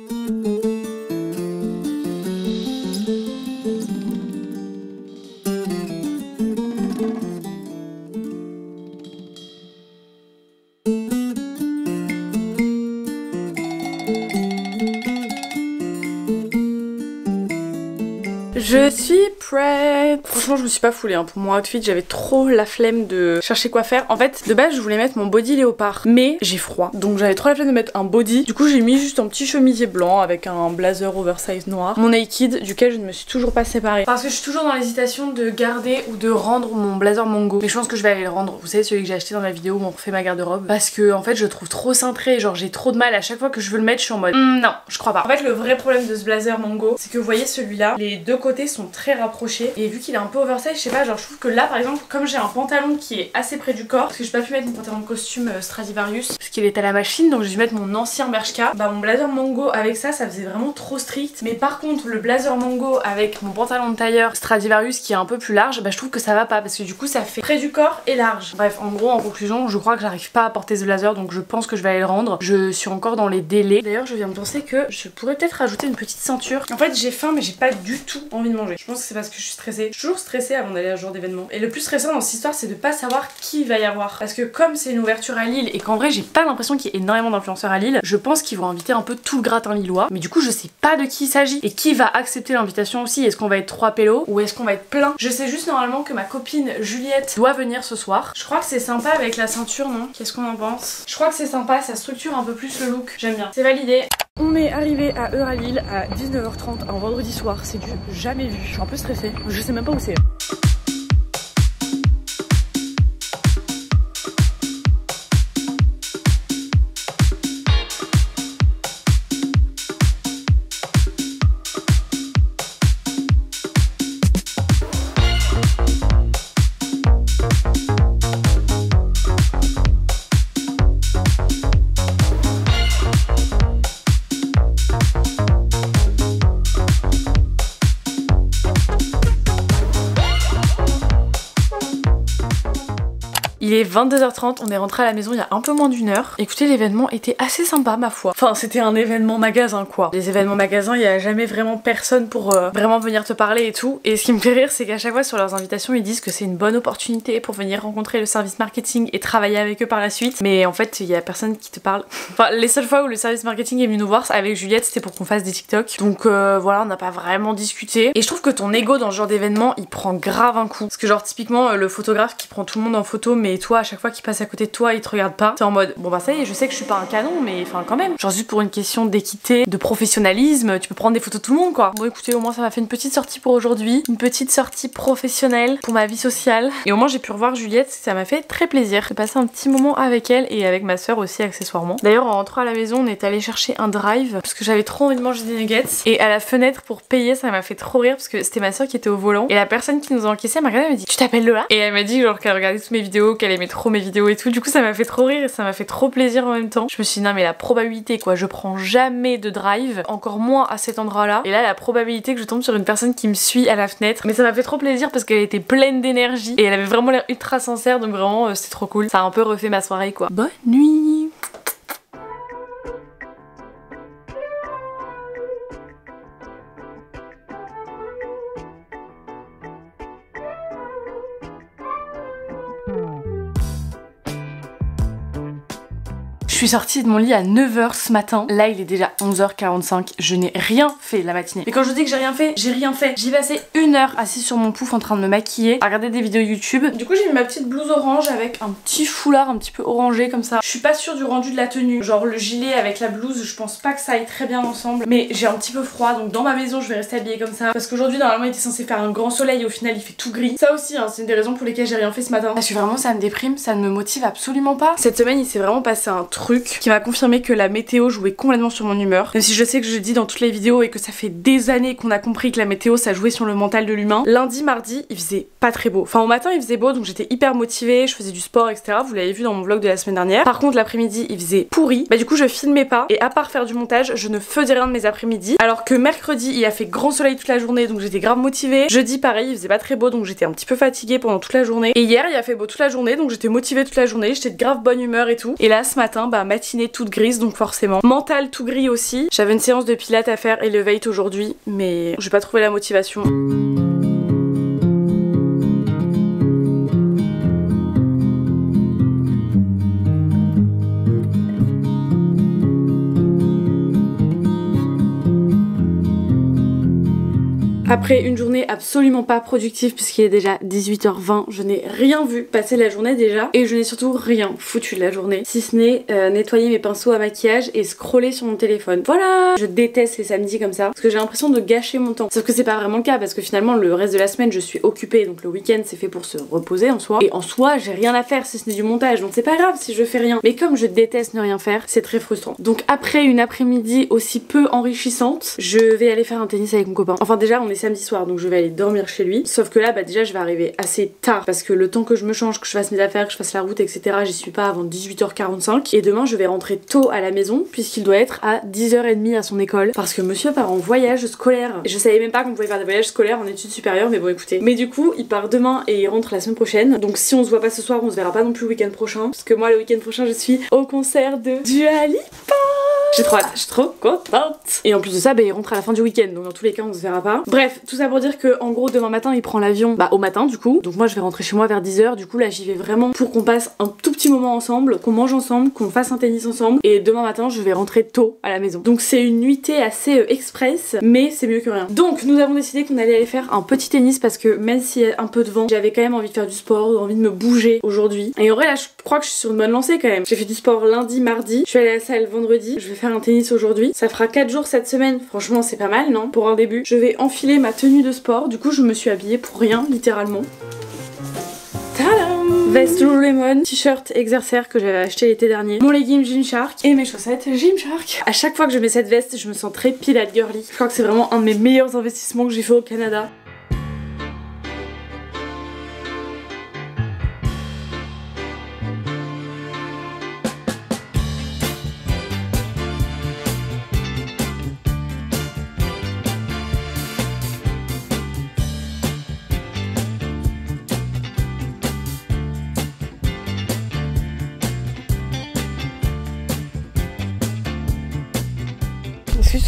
Je suis prête. Franchement je me suis pas foulée hein. Pour mon outfit j'avais trop la flemme de chercher quoi faire. En fait de base je voulais mettre mon body léopard, mais j'ai froid, donc j'avais trop la flemme de mettre un body. Du coup j'ai mis juste un petit chemisier blanc avec un blazer oversize noir, mon naked duquel je ne me suis toujours pas séparée. Parce que je suis toujours dans l'hésitation de garder ou de rendre mon blazer Mongo. Mais je pense que je vais aller le rendre, vous savez celui que j'ai acheté dans la vidéo où on refait ma garde-robe. Parce que en fait je le trouve trop cintré, genre j'ai trop de mal à chaque fois que je veux le mettre je suis en mode non je crois pas. En fait le vrai problème de ce blazer Mongo c'est que vous voyez celui-là, les deux côtés sont très rapprochés et vu qu'il est un peu oversize, je sais pas, genre je trouve que là par exemple comme j'ai un pantalon qui est assez près du corps, parce que j'ai pas pu mettre mon pantalon de costume Stradivarius parce qu'il est à la machine, donc j'ai dû mettre mon ancien Bershka, bah mon blazer Mongo avec ça faisait vraiment trop strict. Mais par contre le blazer Mongo avec mon pantalon de tailleur Stradivarius qui est un peu plus large, bah je trouve que ça va pas parce que du coup ça fait près du corps et large. Bref en gros en conclusion je crois que j'arrive pas à porter ce blazer, donc je pense que je vais aller le rendre. Je suis encore dans les délais. D'ailleurs je viens de penser que je pourrais peut-être rajouter une petite ceinture. En fait j'ai faim mais j'ai pas du tout envie de manger. Je pense que c'est parce que je suis stressée. Je suis toujours stressée avant d'aller à ce genre d'événement. Et le plus stressant dans cette histoire c'est de pas savoir qui il va y avoir. Parce que comme c'est une ouverture à Lille et qu'en vrai j'ai pas l'impression qu'il y ait énormément d'influenceurs à Lille, je pense qu'ils vont inviter un peu tout le gratin lillois. Mais du coup je sais pas de qui il s'agit. Et qui va accepter l'invitation aussi. Est-ce qu'on va être 3 pélos ou est-ce qu'on va être plein? Je sais juste normalement que ma copine Juliette doit venir ce soir. Je crois que c'est sympa avec la ceinture, non? Qu'est-ce qu'on en pense? Je crois que c'est sympa, ça structure un peu plus le look. J'aime bien. C'est validé. On est arrivé à Euralil à 19h30 un vendredi soir, c'est du jamais vu. Je suis un peu stressée, je sais même pas où c'est. Il est 22h30, on est rentré à la maison il y a un peu moins d'1 heure. Écoutez, l'événement était assez sympa ma foi. Enfin c'était un événement magasin quoi. Les événements magasins, il y a jamais vraiment personne pour vraiment venir te parler et tout. Et ce qui me fait rire c'est qu'à chaque fois sur leurs invitations ils disent que c'est une bonne opportunité pour venir rencontrer le service marketing et travailler avec eux par la suite. Mais en fait il y a personne qui te parle. Enfin les seules fois où le service marketing est venu nous voir avec Juliette c'était pour qu'on fasse des TikTok. Donc voilà, on n'a pas vraiment discuté. Et je trouve que ton ego dans ce genre d'événement il prend grave un coup. Parce que genre typiquement le photographe qui prend tout le monde en photo mais toi à chaque fois qu'il passe à côté de toi il te regarde pas. T'es en mode bon bah ça y est, je sais que je suis pas un canon mais enfin quand même. Genre juste pour une question d'équité, de professionnalisme, tu peux prendre des photos de tout le monde quoi. Bon écoutez, au moins ça m'a fait une petite sortie pour aujourd'hui. Une petite sortie professionnelle pour ma vie sociale. Et au moins j'ai pu revoir Juliette, ça m'a fait très plaisir. J'ai passé un petit moment avec elle et avec ma soeur aussi accessoirement. D'ailleurs en rentrant à la maison on est allé chercher un drive parce que j'avais trop envie de manger des nuggets. Et à la fenêtre pour payer ça m'a fait trop rire parce que c'était ma soeur qui était au volant. Et la personne qui nous a encaissé m'a regardé et m'a dit tu t'appelles Lola? Et elle m'a dit genre qu'elle regardait toutes mes vidéos, qu'elle aimait trop mes vidéos et tout. Du coup ça m'a fait trop rire et ça m'a fait trop plaisir en même temps. Je me suis dit non mais la probabilité quoi, je prends jamais de drive, encore moins à cet endroit là. Et là la probabilité que je tombe sur une personne qui me suit à la fenêtre. Mais ça m'a fait trop plaisir parce qu'elle était pleine d'énergie et elle avait vraiment l'air ultra sincère donc vraiment c'était trop cool. Ça a un peu refait ma soirée quoi. Bonne nuit. Je suis sortie de mon lit à 9h ce matin. Là il est déjà 11h45. Je n'ai rien fait la matinée. Mais quand je dis que j'ai rien fait, j'ai rien fait. J'ai passé 1 heure assise sur mon pouf en train de me maquiller, à regarder des vidéos YouTube. Du coup j'ai mis ma petite blouse orange avec un petit foulard un petit peu orangé comme ça. Je suis pas sûre du rendu de la tenue. Genre le gilet avec la blouse, je pense pas que ça aille très bien ensemble. Mais j'ai un petit peu froid donc dans ma maison je vais rester habillée comme ça. Parce qu'aujourd'hui normalement il était censé faire un grand soleil et au final il fait tout gris. Ça aussi hein, c'est une des raisons pour lesquelles j'ai rien fait ce matin. Parce que vraiment ça me déprime, ça ne me motive absolument pas. Cette semaine il s'est vraiment passé un truc qui m'a confirmé que la météo jouait complètement sur mon humeur. Même si je sais que je le dis dans toutes les vidéos et que ça fait des années qu'on a compris que la météo ça jouait sur le mental de l'humain. Lundi, mardi, il faisait pas très beau. Enfin au matin il faisait beau donc j'étais hyper motivée, je faisais du sport etc. Vous l'avez vu dans mon vlog de la semaine dernière. Par contre l'après-midi il faisait pourri. Bah du coup je filmais pas et à part faire du montage je ne faisais rien de mes après-midi. Alors que mercredi il a fait grand soleil toute la journée donc j'étais grave motivée. Jeudi pareil il faisait pas très beau donc j'étais un petit peu fatiguée pendant toute la journée. Et hier il a fait beau toute la journée donc j'étais motivée toute la journée, j'étais de grave bonne humeur et tout. Et là ce matin bah matinée toute grise donc forcément mental tout gris aussi. J'avais une séance de pilates à faire et le weight aujourd'hui mais j'ai pas trouvé la motivation. Après une journée absolument pas productive puisqu'il est déjà 18h20, je n'ai rien vu passer la journée déjà et je n'ai surtout rien foutu de la journée si ce n'est nettoyer mes pinceaux à maquillage et scroller sur mon téléphone. Voilà, je déteste les samedis comme ça parce que j'ai l'impression de gâcher mon temps. Sauf que c'est pas vraiment le cas parce que finalement le reste de la semaine je suis occupée donc le week-end c'est fait pour se reposer en soi et en soi j'ai rien à faire si ce n'est du montage donc c'est pas grave si je fais rien. Mais comme je déteste ne rien faire c'est très frustrant. Donc après une après-midi aussi peu enrichissante je vais aller faire un tennis avec mon copain. Enfin déjà on est samedi soir donc je vais aller dormir chez lui. Sauf que là bah déjà je vais arriver assez tard parce que le temps que je me change, que je fasse mes affaires, que je fasse la route etc j'y suis pas avant 18h45 et demain je vais rentrer tôt à la maison puisqu'il doit être à 10h30 à son école parce que monsieur part en voyage scolaire. Et je savais même pas qu'on pouvait faire des voyages scolaires en études supérieures mais bon écoutez. Mais du coup il part demain et il rentre la semaine prochaine donc si on se voit pas ce soir on se verra pas non plus le week-end prochain parce que moi le week-end prochain je suis au concert de Dua Lipa. J'ai trop hâte, je suis trop contente. Et en plus de ça, bah, il rentre à la fin du week-end, donc dans tous les cas on se verra pas. Bref, tout ça pour dire que en gros demain matin il prend l'avion au matin du coup. Donc moi je vais rentrer chez moi vers 10h, du coup là j'y vais vraiment pour qu'on passe un tout petit moment ensemble, qu'on mange ensemble, qu'on fasse un tennis ensemble. Et demain matin je vais rentrer tôt à la maison. Donc c'est une nuitée assez express, mais c'est mieux que rien. Donc nous avons décidé qu'on allait aller faire un petit tennis parce que même s'il y a un peu de vent, j'avais quand même envie de faire du sport, envie de me bouger aujourd'hui. Et en vrai là je crois que je suis sur une bonne lancée quand même. J'ai fait du sport lundi, mardi, je suis allée à la salle vendredi, je vais faire un tennis aujourd'hui. Ça fera 4 jours cette semaine, franchement c'est pas mal non? Pour un début. Je vais enfiler ma tenue de sport, du coup je me suis habillée pour rien littéralement. Tadam! Veste Lululemon, t-shirt Exercer que j'avais acheté l'été dernier, mon legging Gymshark et mes chaussettes Gymshark. À chaque fois que je mets cette veste je me sens très Pilate girly. Je crois que c'est vraiment un de mes meilleurs investissements que j'ai fait au Canada.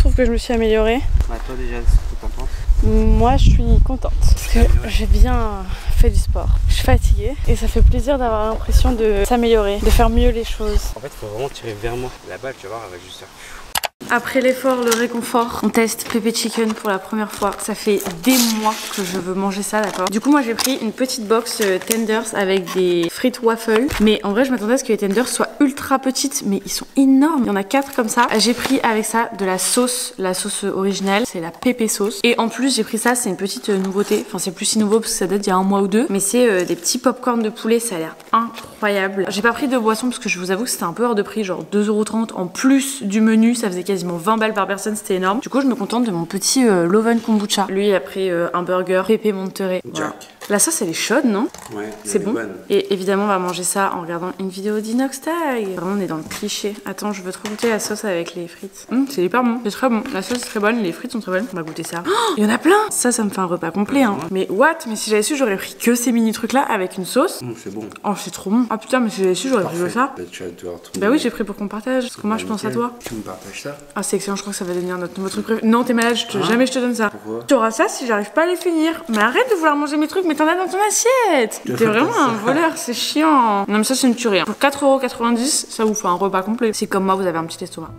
trouves que je me suis améliorée? Bah toi déjà, t'es contente? Moi je suis contente parce que j'ai bien fait du sport. Je suis fatiguée et ça fait plaisir d'avoir l'impression de s'améliorer, de faire mieux les choses. En fait, faut vraiment tirer vers moi. La balle, tu vas voir, elle va juste faire. Après l'effort, le réconfort, on teste Pepe Chicken pour la première fois. Ça fait des mois que je veux manger ça, d'accord. Du coup, moi j'ai pris une petite box tenders avec des frites waffles. Mais en vrai, je m'attendais à ce que les tenders soient ultra petites, mais ils sont énormes. Il y en a 4 comme ça. J'ai pris avec ça de la sauce originale, c'est la Pepe sauce. Et en plus, j'ai pris ça, c'est une petite nouveauté. Enfin, c'est plus si nouveau parce que ça date d'il y a un mois ou deux. Mais c'est des petits popcorn de poulet, ça a l'air incroyable. J'ai pas pris de boisson parce que je vous avoue que c'était un peu hors de prix, genre 2,30 € en plus du menu, ça faisait quasiment 20 balles par personne, c'était énorme. Du coup, je me contente de mon petit Loven Kombucha. Lui, il a pris un burger Pepe Monterey. Voilà. La sauce, elle est chaude, non? Ouais, c'est bon. Bonne. Et évidemment, on va manger ça en regardant une vidéo d'Inoxtag. Vraiment, on est dans le cliché. Attends, je veux trop goûter la sauce avec les frites. C'est hyper bon, c'est très bon. La sauce est très bonne, les frites sont très bonnes. On va goûter ça. Il y en a plein. Ça me fait un repas complet, hein. Mais what? Mais si j'avais su, j'aurais pris que ces mini trucs là avec une sauce. C'est bon. Oh, c'est trop bon. Ah putain, mais si j'avais su, j'aurais pris ça. Bah oui, j'ai pris pour qu'on partage. Parce que moi, je pense à toi. Tu me partages ça? Ah, c'est excellent, je crois que ça va devenir notre nouveau truc préféré. Non, t'es malade, jamais je te donne ça. Pourquoi? Tu auras ça si j'arrive pas à les finir. Mais arrête de vouloir manger mes trucs, mais t'en as dans ton assiette. T'es vraiment un voleur, c'est chiant. Non, mais ça, c'est une tuerie. Pour 4,90 €, ça vous fait un repas complet. Si comme moi, vous avez un petit estomac.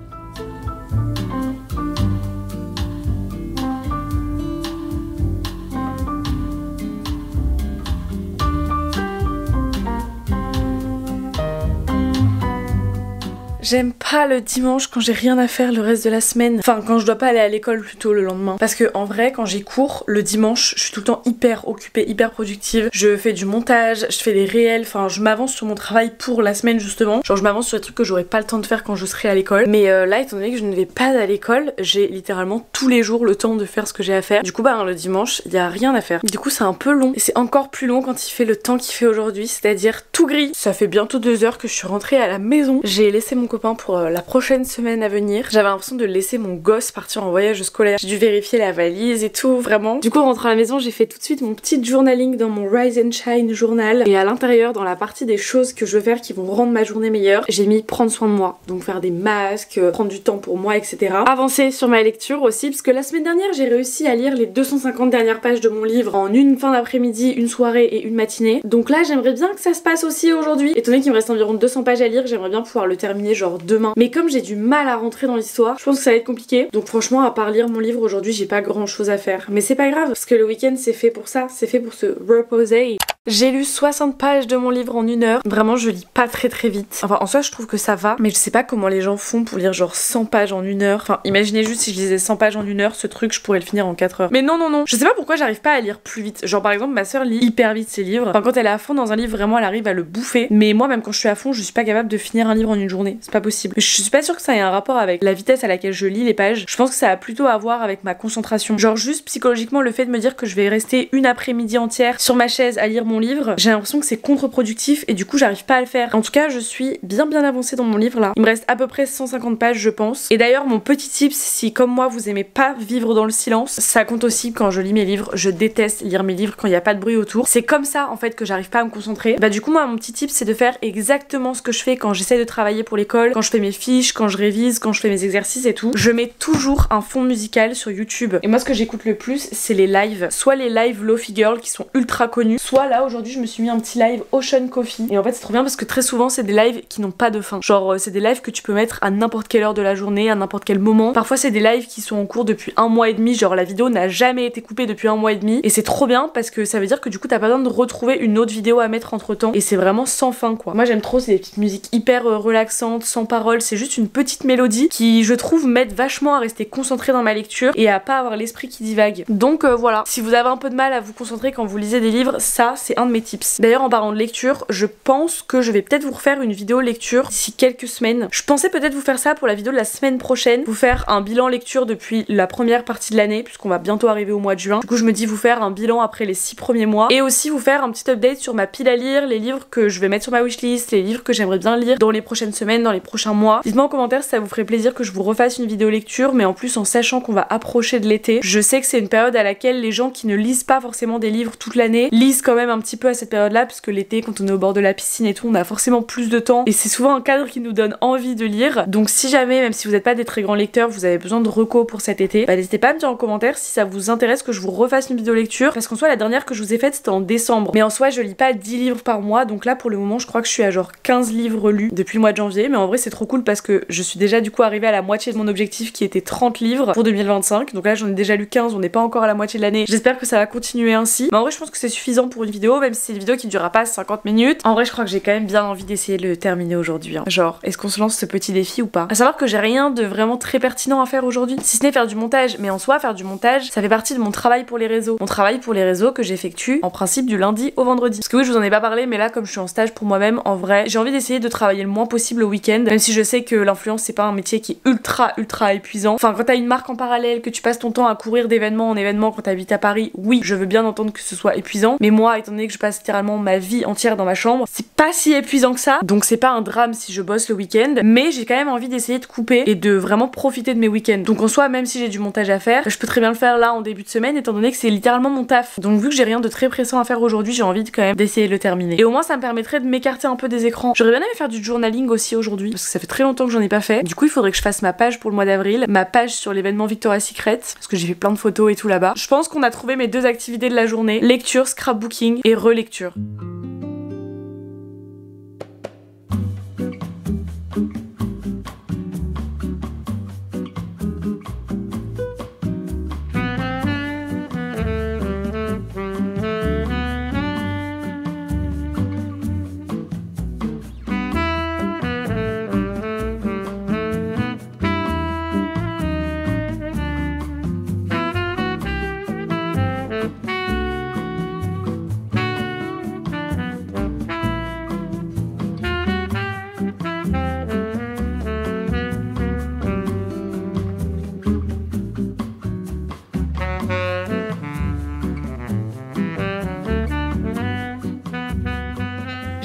J'aime pas le dimanche quand j'ai rien à faire le reste de la semaine. Enfin, quand je dois pas aller à l'école plutôt le lendemain. Parce que en vrai, quand j'ai cours le dimanche, je suis tout le temps hyper occupée, hyper productive. Je fais du montage, je fais des réels. Enfin, je m'avance sur mon travail pour la semaine justement. Genre, je m'avance sur des trucs que j'aurais pas le temps de faire quand je serai à l'école. Mais là, étant donné que je ne vais pas à l'école, j'ai littéralement tous les jours le temps de faire ce que j'ai à faire. Du coup, bah, le dimanche, il y a rien à faire. Du coup, c'est un peu long. Et c'est encore plus long quand il fait le temps qu'il fait aujourd'hui, c'est-à-dire tout gris. Ça fait bientôt 2 heures que je suis rentrée à la maison. J'ai laissé mon copain pour la prochaine semaine à venir. J'avais l'impression de laisser mon gosse partir en voyage scolaire. J'ai dû vérifier la valise et tout, vraiment. Du coup, en rentrant à la maison, j'ai fait tout de suite mon petit journaling dans mon Rise and Shine journal. Et à l'intérieur, dans la partie des choses que je veux faire qui vont rendre ma journée meilleure, j'ai mis prendre soin de moi. Donc faire des masques, prendre du temps pour moi, etc. Avancer sur ma lecture aussi, parce que la semaine dernière, j'ai réussi à lire les 250 dernières pages de mon livre en une fin d'après-midi, une soirée et une matinée. Donc là, j'aimerais bien que ça se passe aussi aujourd'hui. Étant donné qu'il me reste environ 200 pages à lire, j'aimerais bien pouvoir le terminer genre demain. Mais comme j'ai du mal à rentrer dans l'histoire, je pense que ça va être compliqué. Donc franchement, à part lire mon livre aujourd'hui, j'ai pas grand chose à faire. Mais c'est pas grave, parce que le week-end c'est fait pour ça, c'est fait pour se reposer. J'ai lu 60 pages de mon livre en 1 heure. Vraiment, je lis pas très vite. Enfin, en soi, je trouve que ça va, mais je sais pas comment les gens font pour lire genre 100 pages en 1 heure. Enfin, imaginez juste si je lisais 100 pages en 1 heure, ce truc, je pourrais le finir en 4 heures. Mais non. Je sais pas pourquoi j'arrive pas à lire plus vite. Genre, par exemple, ma soeur lit hyper vite ses livres. Enfin, quand elle est à fond dans un livre, vraiment, elle arrive à le bouffer. Mais moi, même quand je suis à fond, je suis pas capable de finir un livre en une journée. C'est pas possible. Je suis pas sûre que ça ait un rapport avec la vitesse à laquelle je lis les pages. Je pense que ça a plutôt à voir avec ma concentration. Genre, juste psychologiquement, le fait de me dire que je vais rester une après-midi entière sur ma chaise à lire mon livre, j'ai l'impression que c'est contre-productif et du coup j'arrive pas à le faire. En tout cas, je suis bien avancée dans mon livre là. Il me reste à peu près 150 pages je pense. Et d'ailleurs mon petit tip, si comme moi vous aimez pas vivre dans le silence, ça compte aussi quand je lis mes livres. Je déteste lire mes livres quand il y a pas de bruit autour. C'est comme ça en fait que j'arrive pas à me concentrer. Bah du coup moi mon petit tip c'est de faire exactement ce que je fais quand j'essaie de travailler pour l'école, quand je fais mes fiches, quand je révise, quand je fais mes exercices et tout. Je mets toujours un fond musical sur YouTube. Et moi ce que j'écoute le plus c'est les lives. Soit les lives Lofi Girl qui sont ultra connus, soit là aujourd'hui je me suis mis un petit live Ocean Coffee. Et en fait c'est trop bien parce que très souvent c'est des lives qui n'ont pas de fin. Genre c'est des lives que tu peux mettre à n'importe quelle heure de la journée, à n'importe quel moment. Parfois c'est des lives qui sont en cours depuis 1 mois et demi, genre la vidéo n'a jamais été coupée depuis 1 mois et demi. Et c'est trop bien parce que ça veut dire que du coup t'as pas besoin de retrouver une autre vidéo à mettre entre temps. Et c'est vraiment sans fin quoi. Moi j'aime trop, c'est des petites musiques hyper relaxantes, sans paroles. C'est juste une petite mélodie qui je trouve m'aide vachement à rester concentrée dans ma lecture et à pas avoir l'esprit qui divague. Donc voilà, si vous avez un peu de mal à vous concentrer quand vous lisez des livres, ça c'est un de mes tips. D'ailleurs en parlant de lecture, je pense que je vais peut-être vous refaire une vidéo lecture d'ici quelques semaines. Je pensais peut-être vous faire ça pour la vidéo de la semaine prochaine, vous faire un bilan lecture depuis la première partie de l'année puisqu'on va bientôt arriver au mois de juin. Du coup je me dis vous faire un bilan après les 6 premiers mois et aussi vous faire un petit update sur ma pile à lire, les livres que je vais mettre sur ma wishlist, les livres que j'aimerais bien lire dans les prochaines semaines, dans les prochains mois. Dites-moi en commentaire si ça vous ferait plaisir que je vous refasse une vidéo lecture, mais en plus en sachant qu'on va approcher de l'été. Je sais que c'est une période à laquelle les gens qui ne lisent pas forcément des livres toute l'année lisent quand même un petit peu à cette période là, puisque l'été quand on est au bord de la piscine et tout on a forcément plus de temps et c'est souvent un cadre qui nous donne envie de lire. Donc si jamais, même si vous n'êtes pas des très grands lecteurs, vous avez besoin de recos pour cet été, bah n'hésitez pas à me dire en commentaire si ça vous intéresse que je vous refasse une vidéo lecture, parce qu'en soi la dernière que je vous ai faite c'était en décembre, mais en soi je lis pas 10 livres par mois, donc là pour le moment je crois que je suis à genre 15 livres lus depuis le mois de janvier, mais en vrai c'est trop cool parce que je suis déjà du coup arrivée à la moitié de mon objectif qui était 30 livres pour 2025, donc là j'en ai déjà lu 15, on n'est pas encore à la moitié de l'année, j'espère que ça va continuer ainsi, mais en vrai je pense que c'est suffisant pour une vidéo, même si c'est une vidéo qui ne durera pas 50 minutes. En vrai je crois que j'ai quand même bien envie d'essayer de le terminer aujourd'hui, hein. Genre est-ce qu'on se lance ce petit défi ou pas? À savoir que j'ai rien de vraiment très pertinent à faire aujourd'hui, si ce n'est faire du montage, mais en soi faire du montage ça fait partie de mon travail pour les réseaux, mon travail pour les réseaux que j'effectue en principe du lundi au vendredi. Parce que oui je vous en ai pas parlé, mais là comme je suis en stage pour moi-même, en vrai j'ai envie d'essayer de travailler le moins possible le week-end, même si je sais que l'influence c'est pas un métier qui est ultra épuisant. Enfin quand t'as une marque en parallèle, que tu passes ton temps à courir d'événement en événement quand t'habites à Paris, oui je veux bien entendre que ce soit épuisant, mais moi étant donné que je passe littéralement ma vie entière dans ma chambre, c'est pas si épuisant que ça, donc c'est pas un drame si je bosse le week-end, mais j'ai quand même envie d'essayer de couper et de vraiment profiter de mes week-ends. Donc en soi même si j'ai du montage à faire, je peux très bien le faire là en début de semaine étant donné que c'est littéralement mon taf. Donc vu que j'ai rien de très pressant à faire aujourd'hui, j'ai envie quand même d'essayer de le terminer. Et au moins ça me permettrait de m'écarter un peu des écrans. J'aurais bien aimé faire du journaling aussi aujourd'hui, parce que ça fait très longtemps que j'en ai pas fait. Du coup il faudrait que je fasse ma page pour le mois d'avril, ma page sur l'événement Victoria's Secret, parce que j'ai fait plein de photos et tout là-bas. Je pense qu'on a trouvé mes deux activités de la journée, lecture, scrapbooking et relecture.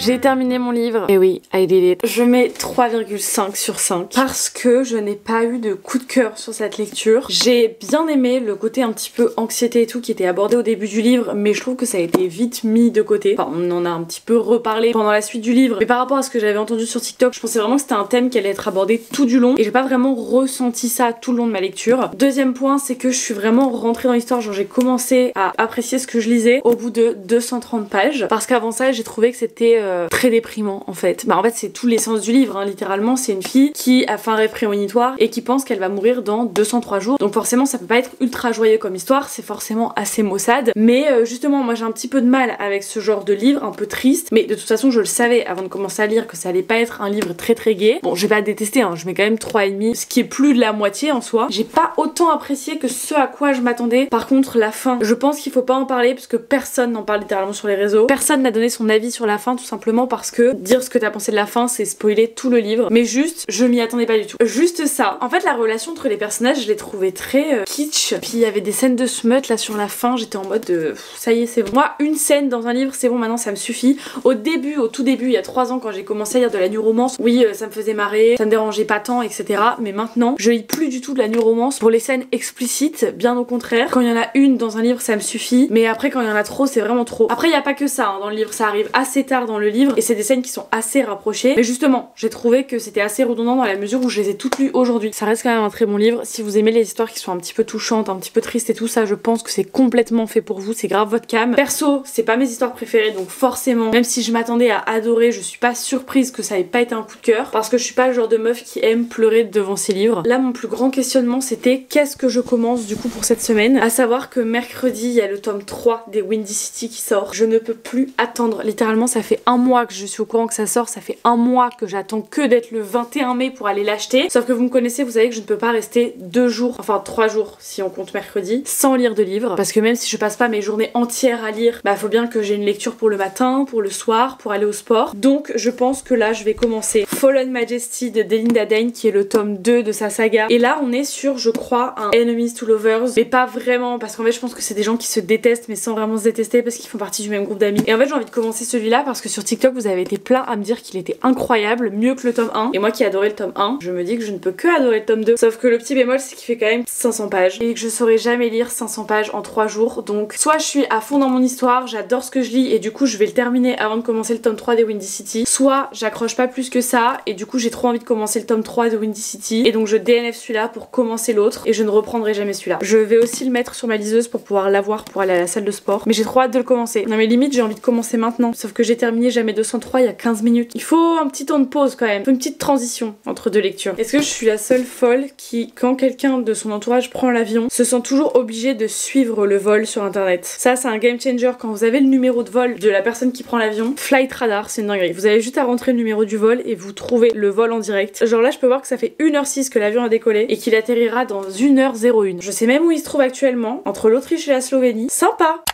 J'ai terminé mon livre, et oui, I did it. Je mets 3,5 sur 5 parce que je n'ai pas eu de coup de cœur sur cette lecture. J'ai bien aimé le côté un petit peu anxiété et tout qui était abordé au début du livre, mais je trouve que ça a été vite mis de côté. Enfin, on en a un petit peu reparlé pendant la suite du livre, mais par rapport à ce que j'avais entendu sur TikTok, je pensais vraiment que c'était un thème qui allait être abordé tout du long, et j'ai pas vraiment ressenti ça tout le long de ma lecture. Deuxième point, c'est que je suis vraiment rentrée dans l'histoire, genre j'ai commencé à apprécier ce que je lisais au bout de 230 pages, parce qu'avant ça j'ai trouvé que c'était très déprimant en fait. Bah en fait c'est tout l'essence du livre, hein. Littéralement c'est une fille qui a fait un rêve prémonitoire et qui pense qu'elle va mourir dans 203 jours. Donc forcément ça peut pas être ultra joyeux comme histoire, c'est forcément assez maussade. Mais justement moi j'ai un petit peu de mal avec ce genre de livre, un peu triste. Mais de toute façon je le savais avant de commencer à lire que ça allait pas être un livre très gai. Bon je vais pas détester, hein. Je mets quand même 3,5, ce qui est plus de la moitié en soi. J'ai pas autant apprécié que ce à quoi je m'attendais. Par contre la fin, je pense qu'il faut pas en parler parce que personne n'en parle littéralement sur les réseaux. Personne n'a donné son avis sur la fin tout simplement parce que dire ce que t'as pensé de la fin c'est spoiler tout le livre, mais juste je m'y attendais pas du tout. Juste ça. En fait la relation entre les personnages je l'ai trouvé très kitsch, puis il y avait des scènes de smut là sur la fin, j'étais en mode ça y est c'est bon. Moi une scène dans un livre c'est bon, maintenant ça me suffit. Au tout début il y a 3 ans quand j'ai commencé à lire de la new romance, oui ça me faisait marrer, ça me dérangeait pas tant etc, mais maintenant je lis plus du tout de la new romance pour les scènes explicites, bien au contraire. Quand il y en a une dans un livre ça me suffit, mais après quand il y en a trop c'est vraiment trop. Après il y a pas que ça hein, dans le livre, ça arrive assez tard dans le livre et c'est des scènes qui sont assez rapprochées, mais justement j'ai trouvé que c'était assez redondant dans la mesure où je les ai toutes lues aujourd'hui. Ça reste quand même un très bon livre. Si vous aimez les histoires qui sont un petit peu touchantes, un petit peu tristes et tout ça, je pense que c'est complètement fait pour vous, c'est grave votre cam. Perso c'est pas mes histoires préférées, donc forcément même si je m'attendais à adorer, je suis pas surprise que ça ait pas été un coup de cœur, parce que je suis pas le genre de meuf qui aime pleurer devant ses livres. Là mon plus grand questionnement c'était qu'est-ce que je commence du coup pour cette semaine, à savoir que mercredi il y a le tome 3 des Windy City qui sort. Je ne peux plus attendre, littéralement ça fait un mois que je suis au courant que ça sort, ça fait un mois que j'attends que d'être le 21 mai pour aller l'acheter, sauf que vous me connaissez, vous savez que je ne peux pas rester 2 jours, enfin 3 jours si on compte mercredi, sans lire de livres, parce que même si je passe pas mes journées entières à lire, bah faut bien que j'ai une lecture pour le matin, pour le soir, pour aller au sport. Donc je pense que là je vais commencer Fallen Majesty de Delinda Dane qui est le tome 2 de sa saga, et là on est sur je crois un Enemies to Lovers, mais pas vraiment parce qu'en fait je pense que c'est des gens qui se détestent mais sans vraiment se détester parce qu'ils font partie du même groupe d'amis. Et en fait j'ai envie de commencer celui-là parce que sur TikTok vous avez été plein à me dire qu'il était incroyable, mieux que le tome 1. Et moi qui adorais le tome 1, je me dis que je ne peux que adorer le tome 2. Sauf que le petit bémol c'est qu'il fait quand même 500 pages et que je saurais jamais lire 500 pages en 3 jours. Donc soit je suis à fond dans mon histoire, j'adore ce que je lis et du coup je vais le terminer avant de commencer le tome 3 des Windy City. Soit j'accroche pas plus que ça et du coup j'ai trop envie de commencer le tome 3 de Windy City et donc je DNF celui-là pour commencer l'autre et je ne reprendrai jamais celui-là. Je vais aussi le mettre sur ma liseuse pour pouvoir l'avoir pour aller à la salle de sport. Mais j'ai trop hâte de le commencer. Non mais limite j'ai envie de commencer maintenant. Sauf que j'ai terminé Jamais 203 il y a 15 minutes. Il faut un petit temps de pause quand même. Il faut une petite transition entre deux lectures. Est-ce que je suis la seule folle qui, quand quelqu'un de son entourage prend l'avion, se sent toujours obligé de suivre le vol sur internet? Ça c'est un game changer. Quand vous avez le numéro de vol de la personne qui prend l'avion, Flight Radar, c'est une dinguerie. Vous avez juste à rentrer le numéro du vol et vous trouvez le vol en direct. Genre là je peux voir que ça fait 1h06 que l'avion a décollé et qu'il atterrira dans 1h01. Je sais même où il se trouve actuellement, entre l'Autriche et la Slovénie. Sympa!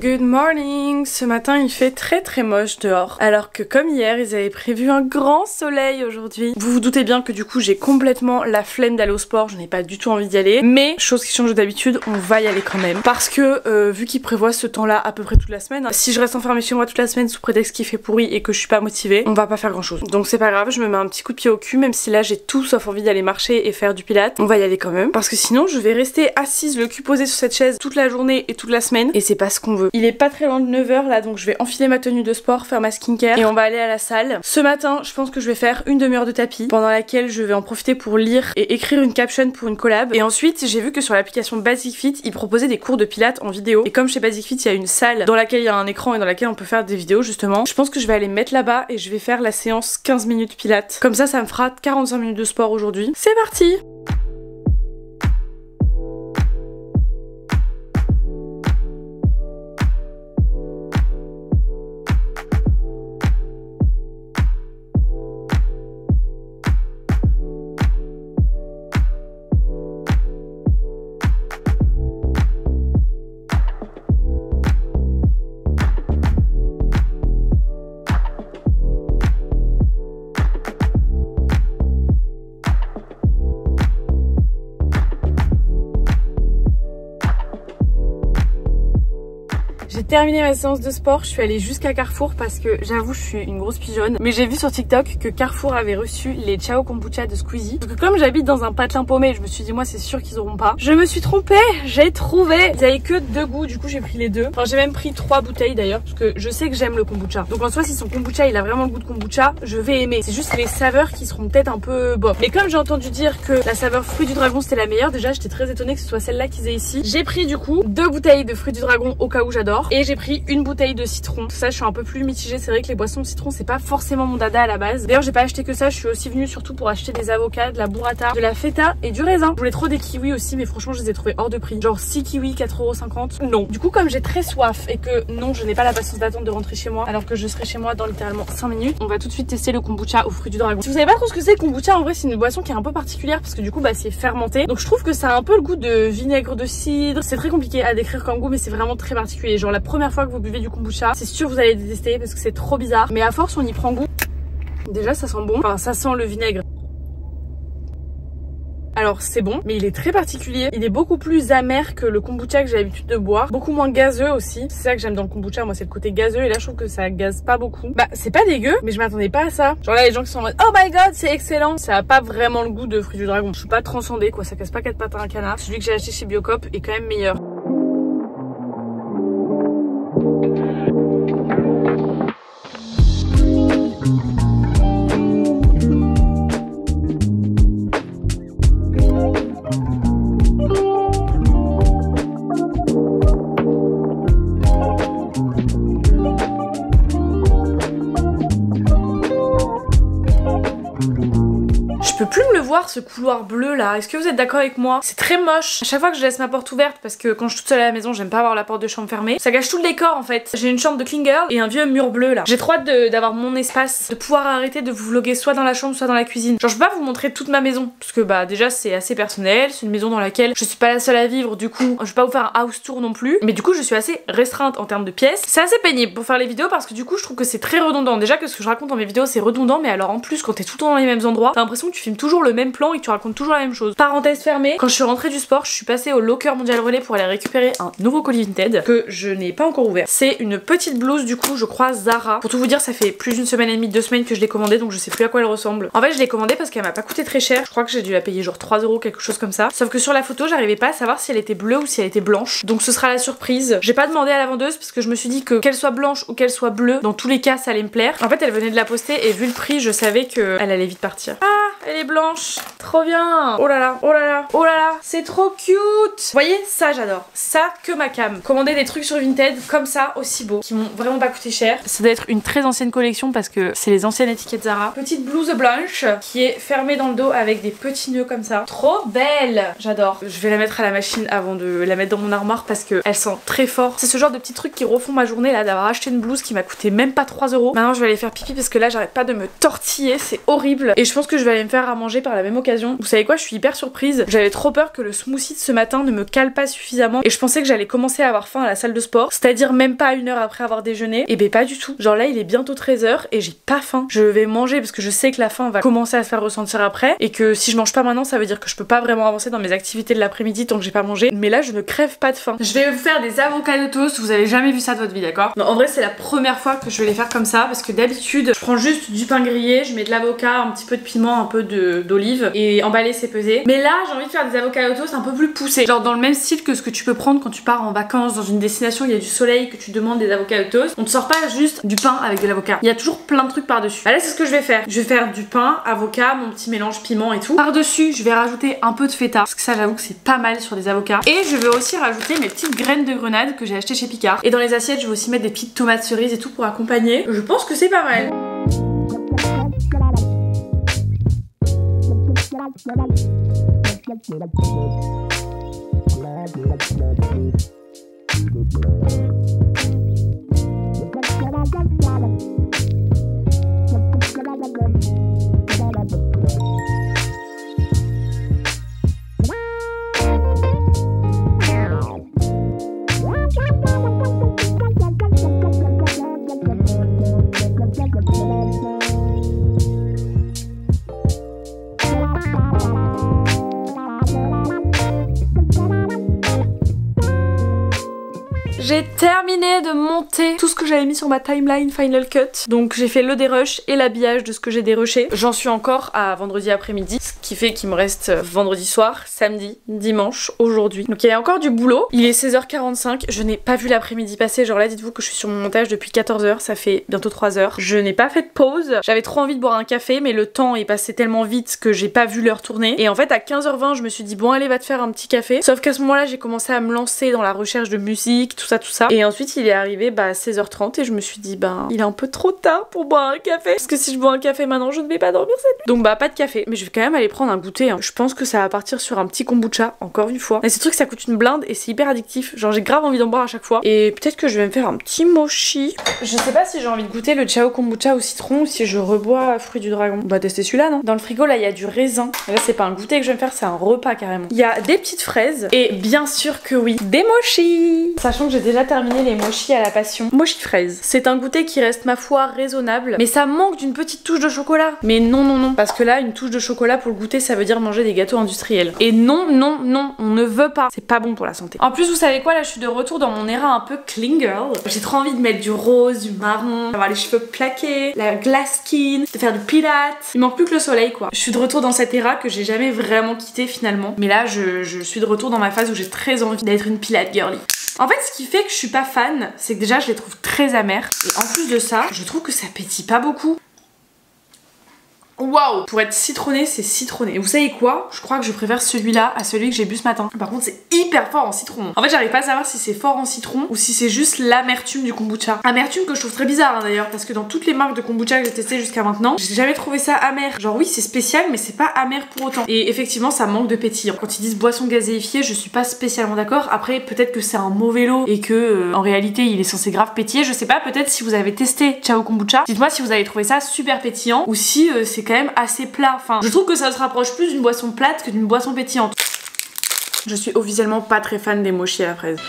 Good morning! Ce matin il fait très moche dehors, alors que comme hier ils avaient prévu un grand soleil aujourd'hui. Vous vous doutez bien que du coup j'ai complètement la flemme d'aller au sport, je n'ai pas du tout envie d'y aller, mais chose qui change d'habitude, on va y aller quand même. Parce que vu qu'ils prévoient ce temps là à peu près toute la semaine, si je reste enfermée chez moi toute la semaine sous prétexte qu'il fait pourri et que je suis pas motivée, on va pas faire grand chose. Donc c'est pas grave, je me mets un petit coup de pied au cul, même si là j'ai tout sauf envie d'aller marcher et faire du pilates, on va y aller quand même. Parce que sinon je vais rester assise le cul posé sur cette chaise toute la journée et toute la semaine, et c'est pas ce qu'on veut. Il est pas très loin de 9h là, donc je vais enfiler ma tenue de sport, faire ma skincare et on va aller à la salle. Ce matin je pense que je vais faire une demi-heure de tapis pendant laquelle je vais en profiter pour lire et écrire une caption pour une collab. Et ensuite j'ai vu que sur l'application Basic Fit ils proposaient des cours de pilates en vidéo, et comme chez Basic Fit il y a une salle dans laquelle il y a un écran et dans laquelle on peut faire des vidéos justement, je pense que je vais aller me mettre là-bas et je vais faire la séance 15 minutes pilates. Comme ça me fera 45 minutes de sport aujourd'hui. C'est parti! J'ai terminé ma séance de sport, je suis allée jusqu'à Carrefour parce que j'avoue je suis une grosse pigeonne, mais j'ai vu sur TikTok que Carrefour avait reçu les Ciao Kombucha de Squeezie. Donc comme j'habite dans un patelin paumé, je me suis dit moi c'est sûr qu'ils auront pas. Je me suis trompée, j'ai trouvé. Ils avaient que 2 goûts, du coup j'ai pris les 2. Enfin j'ai même pris 3 bouteilles d'ailleurs parce que je sais que j'aime le kombucha. Donc en soi si son kombucha il a vraiment le goût de kombucha, je vais aimer. C'est juste les saveurs qui seront peut-être un peu bof. Mais comme j'ai entendu dire que la saveur fruit du dragon c'était la meilleure, déjà j'étais très étonnée que ce soit celle-là qu'ils aient ici. J'ai pris du coup 2 bouteilles de fruit du dragon au cas où j'adore. Et j'ai pris une bouteille de citron. Ça je suis un peu plus mitigée, c'est vrai que les boissons au citron c'est pas forcément mon dada à la base. D'ailleurs j'ai pas acheté que ça, je suis aussi venue surtout pour acheter des avocats, de la burrata, de la feta et du raisin. Je voulais trop des kiwis aussi mais franchement je les ai trouvés hors de prix. Genre 6 kiwis 4,50 €. Non. Du coup comme j'ai très soif et que non je n'ai pas la patience d'attendre de rentrer chez moi alors que je serai chez moi dans littéralement 5 minutes, on va tout de suite tester le kombucha au fruit du dragon. Si vous savez pas trop ce que c'est le kombucha, en vrai c'est une boisson qui est un peu particulière parce que du coup bah c'est fermenté. Donc je trouve que ça a un peu le goût de vinaigre de cidre. C'est très compliqué à décrire comme goût mais c'est vraiment très particulier. Genre la première fois que vous buvez du kombucha, c'est sûr vous allez détester parce que c'est trop bizarre. Mais à force on y prend goût. Déjà ça sent bon, enfin ça sent le vinaigre. Alors c'est bon, mais il est très particulier. Il est beaucoup plus amer que le kombucha que j'ai l'habitude de boire. Beaucoup moins gazeux aussi. C'est ça que j'aime dans le kombucha, moi c'est le côté gazeux. Et là je trouve que ça gaze pas beaucoup. Bah c'est pas dégueu, mais je m'attendais pas à ça. Genre là les gens qui sont en mode oh my god c'est excellent. Ça a pas vraiment le goût de fruits du dragon. Je suis pas transcendée quoi, ça casse pas 4 pattes à un canard. Celui que j'ai acheté chez Biocop est quand même meilleur. Je peux plus me le voir ce couloir bleu là, est-ce que vous êtes d'accord avec moi? C'est très moche. À chaque fois que je laisse ma porte ouverte, parce que quand je suis toute seule à la maison j'aime pas avoir la porte de chambre fermée, ça gâche tout le décor en fait. J'ai une chambre de clean girl et un vieux mur bleu là. J'ai trop hâte d'avoir mon espace, de pouvoir arrêter de vous vlogger soit dans la chambre soit dans la cuisine. Genre je peux pas vous montrer toute ma maison, parce que bah déjà c'est assez personnel, c'est une maison dans laquelle je suis pas la seule à vivre, du coup je vais pas vous faire un house tour non plus, mais du coup je suis assez restreinte en termes de pièces. C'est assez pénible pour faire les vidéos parce que du coup je trouve que c'est très redondant. Déjà que ce que je raconte dans mes vidéos c'est redondant, mais alors en plus quand t'es tout le temps dans les mêmes endroits, t'as l'impression que tu filmes toujours le même plan et que tu racontes toujours la même chose. Parenthèse fermée, quand je suis rentrée du sport, je suis passée au Locker Mondial Relais pour aller récupérer un nouveau colis Vinted que je n'ai pas encore ouvert. C'est une petite blouse du coup, je crois Zara. Pour tout vous dire, ça fait plus d'une semaine et demie, 2 semaines que je l'ai commandée, donc je sais plus à quoi elle ressemble. En fait, je l'ai commandée parce qu'elle m'a pas coûté très cher. Je crois que j'ai dû la payer genre 3 €, quelque chose comme ça. Sauf que sur la photo, j'arrivais pas à savoir si elle était bleue ou si elle était blanche. Donc ce sera la surprise. J'ai pas demandé à la vendeuse parce que je me suis dit que qu'elle soit blanche ou qu'elle soit bleue, dans tous les cas, ça allait me plaire. En fait, elle venait de la poster et vu le prix, je savais qu'elle allait vite partir. Ah, elle est blanche. Trop bien. Oh là là, oh là là, oh là là, c'est trop cute. Vous voyez, ça j'adore. Ça que ma cam. Commander des trucs sur Vinted comme ça, aussi beaux, qui m'ont vraiment pas coûté cher. Ça doit être une très ancienne collection parce que c'est les anciennes étiquettes Zara. Petite blouse blanche qui est fermée dans le dos avec des petits nœuds comme ça. Trop belle. J'adore. Je vais la mettre à la machine avant de la mettre dans mon armoire parce qu'elle sent très fort. C'est ce genre de petits trucs qui refont ma journée là, d'avoir acheté une blouse qui m'a coûté même pas 3 €. Maintenant je vais aller faire pipi parce que là j'arrête pas de me tortiller, c'est horrible. Et je pense que je vais aller me faire à manger par la même occasion. Vous savez quoi, je suis hyper surprise. J'avais trop peur que le smoothie de ce matin ne me cale pas suffisamment et je pensais que j'allais commencer à avoir faim à la salle de sport, c'est-à-dire même pas 1 heure après avoir déjeuné. Et ben pas du tout. Genre là il est bientôt 13 h et j'ai pas faim. Je vais manger parce que je sais que la faim va commencer à se faire ressentir après et que si je mange pas maintenant ça veut dire que je peux pas vraiment avancer dans mes activités de l'après-midi tant que j'ai pas mangé. Mais là je ne crève pas de faim. Je vais vous faire des avocado toast, vous avez jamais vu ça de votre vie, d'accord? Non, en vrai c'est la première fois que je vais les faire comme ça parce que d'habitude je prends juste du pain grillé, je mets de l'avocat, un petit peu de piment, un peu d'olive et emballer c'est pesé. Mais là j'ai envie de faire des avocado toast un peu plus poussés, genre dans le même style que ce que tu peux prendre quand tu pars en vacances dans une destination où il y a du soleil, que tu demandes des avocado toast. On te sort pas juste du pain avec de l'avocat, il y a toujours plein de trucs par dessus. Là c'est ce que je vais faire. Je vais faire du pain, avocat, mon petit mélange piment et tout. Par dessus je vais rajouter un peu de feta parce que ça j'avoue que c'est pas mal sur des avocats. Et je vais aussi rajouter mes petites graines de grenade que j'ai achetées chez Picard. Et dans les assiettes je vais aussi mettre des petites tomates cerises et tout pour accompagner. Je pense que c'est pas mal. J'ai terminé de monter tout ce que j'avais mis sur ma timeline Final Cut. Donc j'ai fait le dérush et l'habillage de ce que j'ai dérushé. J'en suis encore à vendredi après-midi, ce qui fait qu'il me reste vendredi soir, samedi, dimanche, aujourd'hui. Donc il y a encore du boulot. Il est 16 h 45, je n'ai pas vu l'après-midi passer. Genre là dites-vous que je suis sur mon montage depuis 14 h, ça fait bientôt 3 h. Je n'ai pas fait de pause. J'avais trop envie de boire un café mais le temps est passé tellement vite que j'ai pas vu l'heure tourner. Et en fait à 15 h 20 je me suis dit bon allez va te faire un petit café. Sauf qu'à ce moment là j'ai commencé à me lancer dans la recherche de musique, tout ça. Et ensuite il est arrivé à 16 h 30 et je me suis dit il est un peu trop tard pour boire un café. Parce que si je bois un café maintenant je ne vais pas dormir cette nuit. Donc pas de café. Mais je vais quand même aller prendre un goûter. Je pense que ça va partir sur un petit kombucha encore une fois. Mais ces trucs ça coûte une blinde et c'est hyper addictif. Genre j'ai grave envie d'en boire à chaque fois. Et peut-être que je vais me faire un petit mochi. Je sais pas si j'ai envie de goûter le Chao kombucha au citron ou si je rebois fruit du dragon. On va tester celui-là non? Dans le frigo là il y a du raisin. Et là c'est pas un goûter que je vais me faire, c'est un repas carrément. Il y a des petites fraises et bien sûr que oui, des mochis. Sachant que j'ai j'ai déjà terminé les mochis à la passion. Mochi fraise. C'est un goûter qui reste ma foi raisonnable, mais ça manque d'une petite touche de chocolat. Mais non, non, non. Parce que là, une touche de chocolat pour le goûter, ça veut dire manger des gâteaux industriels. Et non, non, non, on ne veut pas. C'est pas bon pour la santé. En plus, vous savez quoi, là, je suis de retour dans mon era un peu clean girl. J'ai trop envie de mettre du rose, du marron, d'avoir les cheveux plaqués, la glass skin, de faire du pilates. Il manque plus que le soleil, quoi. Je suis de retour dans cette era que j'ai jamais vraiment quitté finalement. Mais là, je suis de retour dans ma phase où j'ai très envie d'être une pilate girly. En fait, ce qui fait que je suis pas fan, c'est que déjà, je les trouve très amères. Et en plus de ça, je trouve que ça pétille pas beaucoup. Waouh! Pour être citronné, c'est citronné. Et vous savez quoi? Je crois que je préfère celui-là à celui que j'ai bu ce matin. Par contre, c'est hyper fort en citron. En fait, j'arrive pas à savoir si c'est fort en citron ou si c'est juste l'amertume du kombucha. Amertume que je trouve très bizarre hein, d'ailleurs, parce que dans toutes les marques de kombucha que j'ai testées jusqu'à maintenant, j'ai jamais trouvé ça amer. Genre oui, c'est spécial, mais c'est pas amer pour autant. Et effectivement, ça manque de pétillant. Quand ils disent boisson gazéifiée, je suis pas spécialement d'accord. Après, peut-être que c'est un mauvais lot et que en réalité, il est censé grave pétiller. Je sais pas, peut-être si vous avez testé Ciao Kombucha, dites-moi si vous avez trouvé ça super pétillant ou si c'est quand même assez plat. Enfin, je trouve que ça se rapproche plus d'une boisson plate que d'une boisson pétillante. Je suis officiellement pas très fan des mochis à la fraise.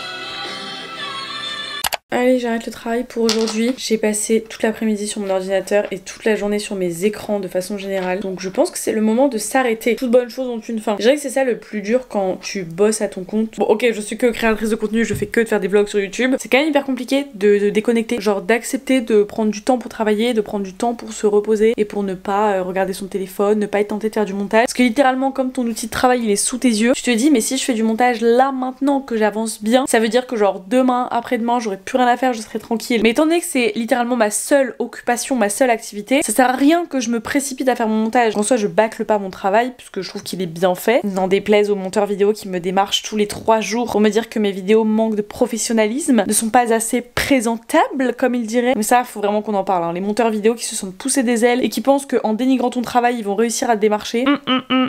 Allez, j'arrête le travail pour aujourd'hui. J'ai passé toute l'après-midi sur mon ordinateur et toute la journée sur mes écrans de façon générale. Donc je pense que c'est le moment de s'arrêter. Toute bonne chose ont une fin. Je dirais que c'est ça le plus dur quand tu bosses à ton compte. Bon ok, je suis que créatrice de contenu, je fais que de faire des vlogs sur YouTube. C'est quand même hyper compliqué de déconnecter. Genre d'accepter de prendre du temps pour travailler, de prendre du temps pour se reposer et pour ne pas regarder son téléphone, ne pas être tenté de faire du montage. Parce que littéralement comme ton outil de travail il est sous tes yeux, tu te dis mais si je fais du montage là maintenant que j'avance bien, ça veut dire que genre demain, après-demain, j'aurai plus rien à faire, je serai tranquille. Mais étant donné que c'est littéralement ma seule occupation, ma seule activité, ça sert à rien que je me précipite à faire mon montage. En soi, je bâcle pas mon travail puisque je trouve qu'il est bien fait. N'en déplaise aux monteurs vidéo qui me démarchent tous les 3 jours pour me dire que mes vidéos manquent de professionnalisme, ne sont pas assez présentables comme ils diraient. Mais ça, faut vraiment qu'on en parle. Hein. Les monteurs vidéo qui se sont poussés des ailes et qui pensent qu'en dénigrant ton travail, ils vont réussir à te démarcher.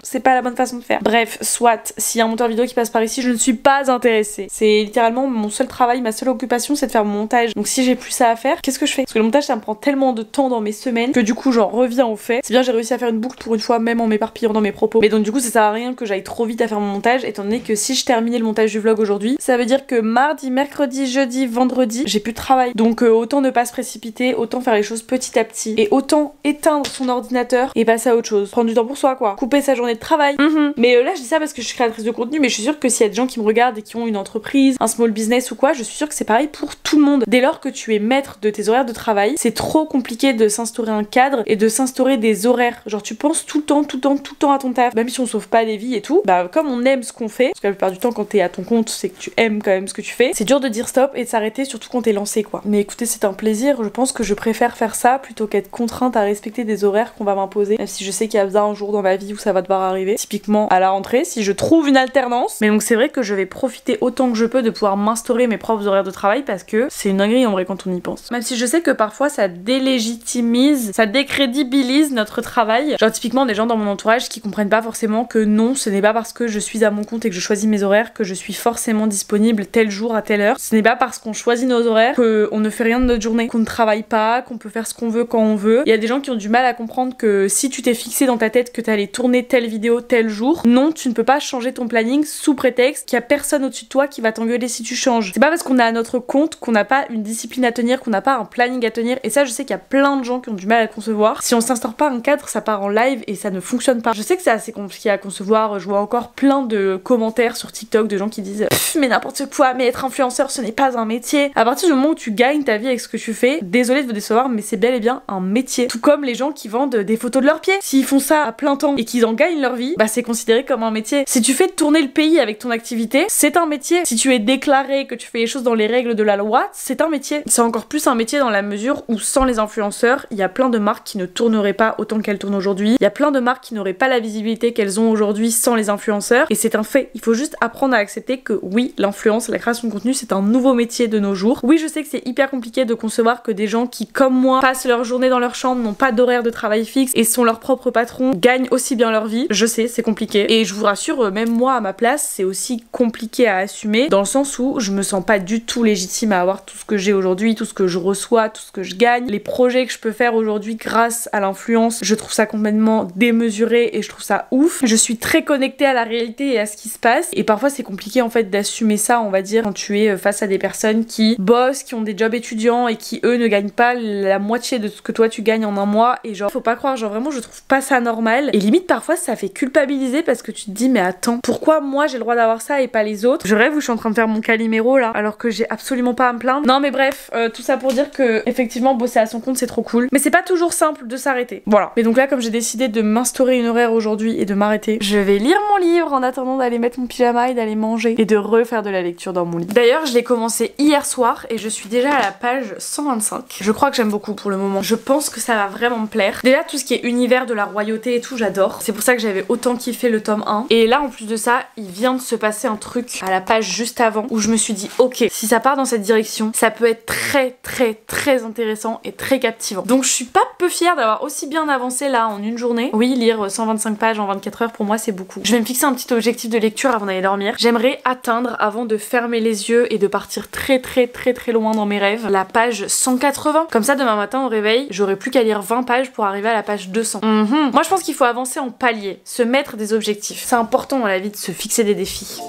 C'est pas la bonne façon de faire. Bref, soit, s'il y a un monteur vidéo qui passe par ici, je ne suis pas intéressée. C'est littéralement mon seul travail, ma seule occupation, c'est de faire mon montage. Donc si j'ai plus ça à faire, qu'est-ce que je fais? Parce que le montage ça me prend tellement de temps dans mes semaines que du coup j'en reviens au fait. C'est bien, j'ai réussi à faire une boucle pour une fois, même en m'éparpillant dans mes propos. Mais donc du coup ça sert à rien que j'aille trop vite à faire mon montage, étant donné que si je terminais le montage du vlog aujourd'hui, ça veut dire que mardi, mercredi, jeudi, vendredi, j'ai plus de travail. Donc autant ne pas se précipiter, autant faire les choses petit à petit et autant éteindre son ordinateur et passer à autre chose. Prendre du temps pour soi quoi. Couper sa journée de travail. Mais là je dis ça parce que je suis créatrice de contenu, mais je suis sûre que s'il y a des gens qui me regardent et qui ont une entreprise, un small business ou quoi, je suis sûre que c'est pareil pour tout le monde. Dès lors que tu es maître de tes horaires de travail, c'est trop compliqué de s'instaurer un cadre et de s'instaurer des horaires. Genre tu penses tout le temps à ton taf, même si on sauve pas des vies et tout. Bah comme on aime ce qu'on fait, parce que la plupart du temps quand t'es à ton compte, c'est que tu aimes quand même ce que tu fais. C'est dur de dire stop et de s'arrêter, surtout quand t'es lancé quoi. Mais écoutez, c'est un plaisir. Je pense que je préfère faire ça plutôt qu'être contrainte à respecter des horaires qu'on va m'imposer. Même si je sais qu'il y a bien un jour dans ma vie où ça va devoir arriver. Typiquement à la rentrée, si je trouve une alternance. Mais donc c'est vrai que je vais profiter autant que je peux de pouvoir m'instaurer mes propres horaires de travail parce que c'est une dinguerie en vrai quand on y pense. Même si je sais que parfois ça délégitimise, ça décrédibilise notre travail. Genre typiquement des gens dans mon entourage qui comprennent pas forcément que non, ce n'est pas parce que je suis à mon compte et que je choisis mes horaires que je suis forcément disponible tel jour à telle heure. Ce n'est pas parce qu'on choisit nos horaires qu'on ne fait rien de notre journée, qu'on ne travaille pas, qu'on peut faire ce qu'on veut quand on veut. Il y a des gens qui ont du mal à comprendre que si tu t'es fixé dans ta tête que t'allais tourner telle vidéo tel jour, non, tu ne peux pas changer ton planning sous prétexte qu'il y a personne au-dessus de toi qui va t'engueuler si tu changes. C'est pas parce qu'on est à notre compte qu'on n'a pas une discipline à tenir, qu'on n'a pas un planning à tenir, et ça je sais qu'il y a plein de gens qui ont du mal à concevoir. Si on s'instaure pas un cadre, ça part en live et ça ne fonctionne pas. Je sais que c'est assez compliqué à concevoir, je vois encore plein de commentaires sur TikTok de gens qui disent mais n'importe quoi, mais être influenceur ce n'est pas un métier. À partir du moment où tu gagnes ta vie avec ce que tu fais, désolé de vous décevoir mais c'est bel et bien un métier. Tout comme les gens qui vendent des photos de leurs pieds. S'ils font ça à plein temps et qu'ils en gagnent leur vie, bah c'est considéré comme un métier. Si tu fais tourner le pays avec ton activité, c'est un métier. Si tu es déclaré, que tu fais les choses dans les règles de la loi, c'est un métier. C'est encore plus un métier dans la mesure où sans les influenceurs, il y a plein de marques qui ne tourneraient pas autant qu'elles tournent aujourd'hui. Il y a plein de marques qui n'auraient pas la visibilité qu'elles ont aujourd'hui sans les influenceurs. Et c'est un fait. Il faut juste apprendre à accepter que oui, l'influence, la création de contenu, c'est un nouveau métier de nos jours. Oui, je sais que c'est hyper compliqué de concevoir que des gens qui, comme moi, passent leur journée dans leur chambre, n'ont pas d'horaire de travail fixe et sont leurs propres patrons, gagnent aussi bien leur vie. Je sais, c'est compliqué. Et je vous rassure, même moi à ma place, c'est aussi compliqué à assumer dans le sens où je me sens pas du tout légitime à avoir tout ce que j'ai aujourd'hui, tout ce que je reçois, tout ce que je gagne, les projets que je peux faire aujourd'hui grâce à l'influence. Je trouve ça complètement démesuré et je trouve ça ouf. Je suis très connectée à la réalité et à ce qui se passe et parfois c'est compliqué en fait d'assumer ça, on va dire, quand tu es face à des personnes qui bossent, qui ont des jobs étudiants et qui eux ne gagnent pas la moitié de ce que toi tu gagnes en un mois et genre faut pas croire, genre vraiment je trouve pas ça normal et limite parfois ça fait culpabiliser parce que tu te dis mais attends, pourquoi moi j'ai le droit d'avoir ça et pas les autres? Je rêve où je suis en train de faire mon Calimero là alors que j'ai absolument pas à me plaindre. Non mais bref, tout ça pour dire que effectivement bosser à son compte c'est trop cool mais c'est pas toujours simple de s'arrêter. Voilà. Mais donc là comme j'ai décidé de m'instaurer une horaire aujourd'hui et de m'arrêter, je vais lire mon livre en attendant d'aller mettre mon pyjama et d'aller manger et de refaire de la lecture dans mon lit. D'ailleurs je l'ai commencé hier soir et je suis déjà à la page 125. Je crois que j'aime beaucoup pour le moment. Je pense que ça va vraiment me plaire. Déjà tout ce qui est univers de la royauté et tout j'adore. C'est pour ça que j'avais autant kiffé le tome 1. Et là en plus de ça il vient de se passer un truc à la page juste avant où je me suis dit ok, si ça part dans cette direction ça peut être très intéressant et très captivant. Donc je suis pas peu fière d'avoir aussi bien avancé là en une journée. Oui, lire 125 pages en 24 heures pour moi c'est beaucoup. Je vais me fixer un petit objectif de lecture avant d'aller dormir. J'aimerais atteindre avant de fermer les yeux et de partir très loin dans mes rêves la page 180. Comme ça demain matin au réveil j'aurai plus qu'à lire 20 pages pour arriver à la page 200. Moi je pense qu'il faut avancer en palier, se mettre des objectifs. C'est important dans la vie de se fixer des défis.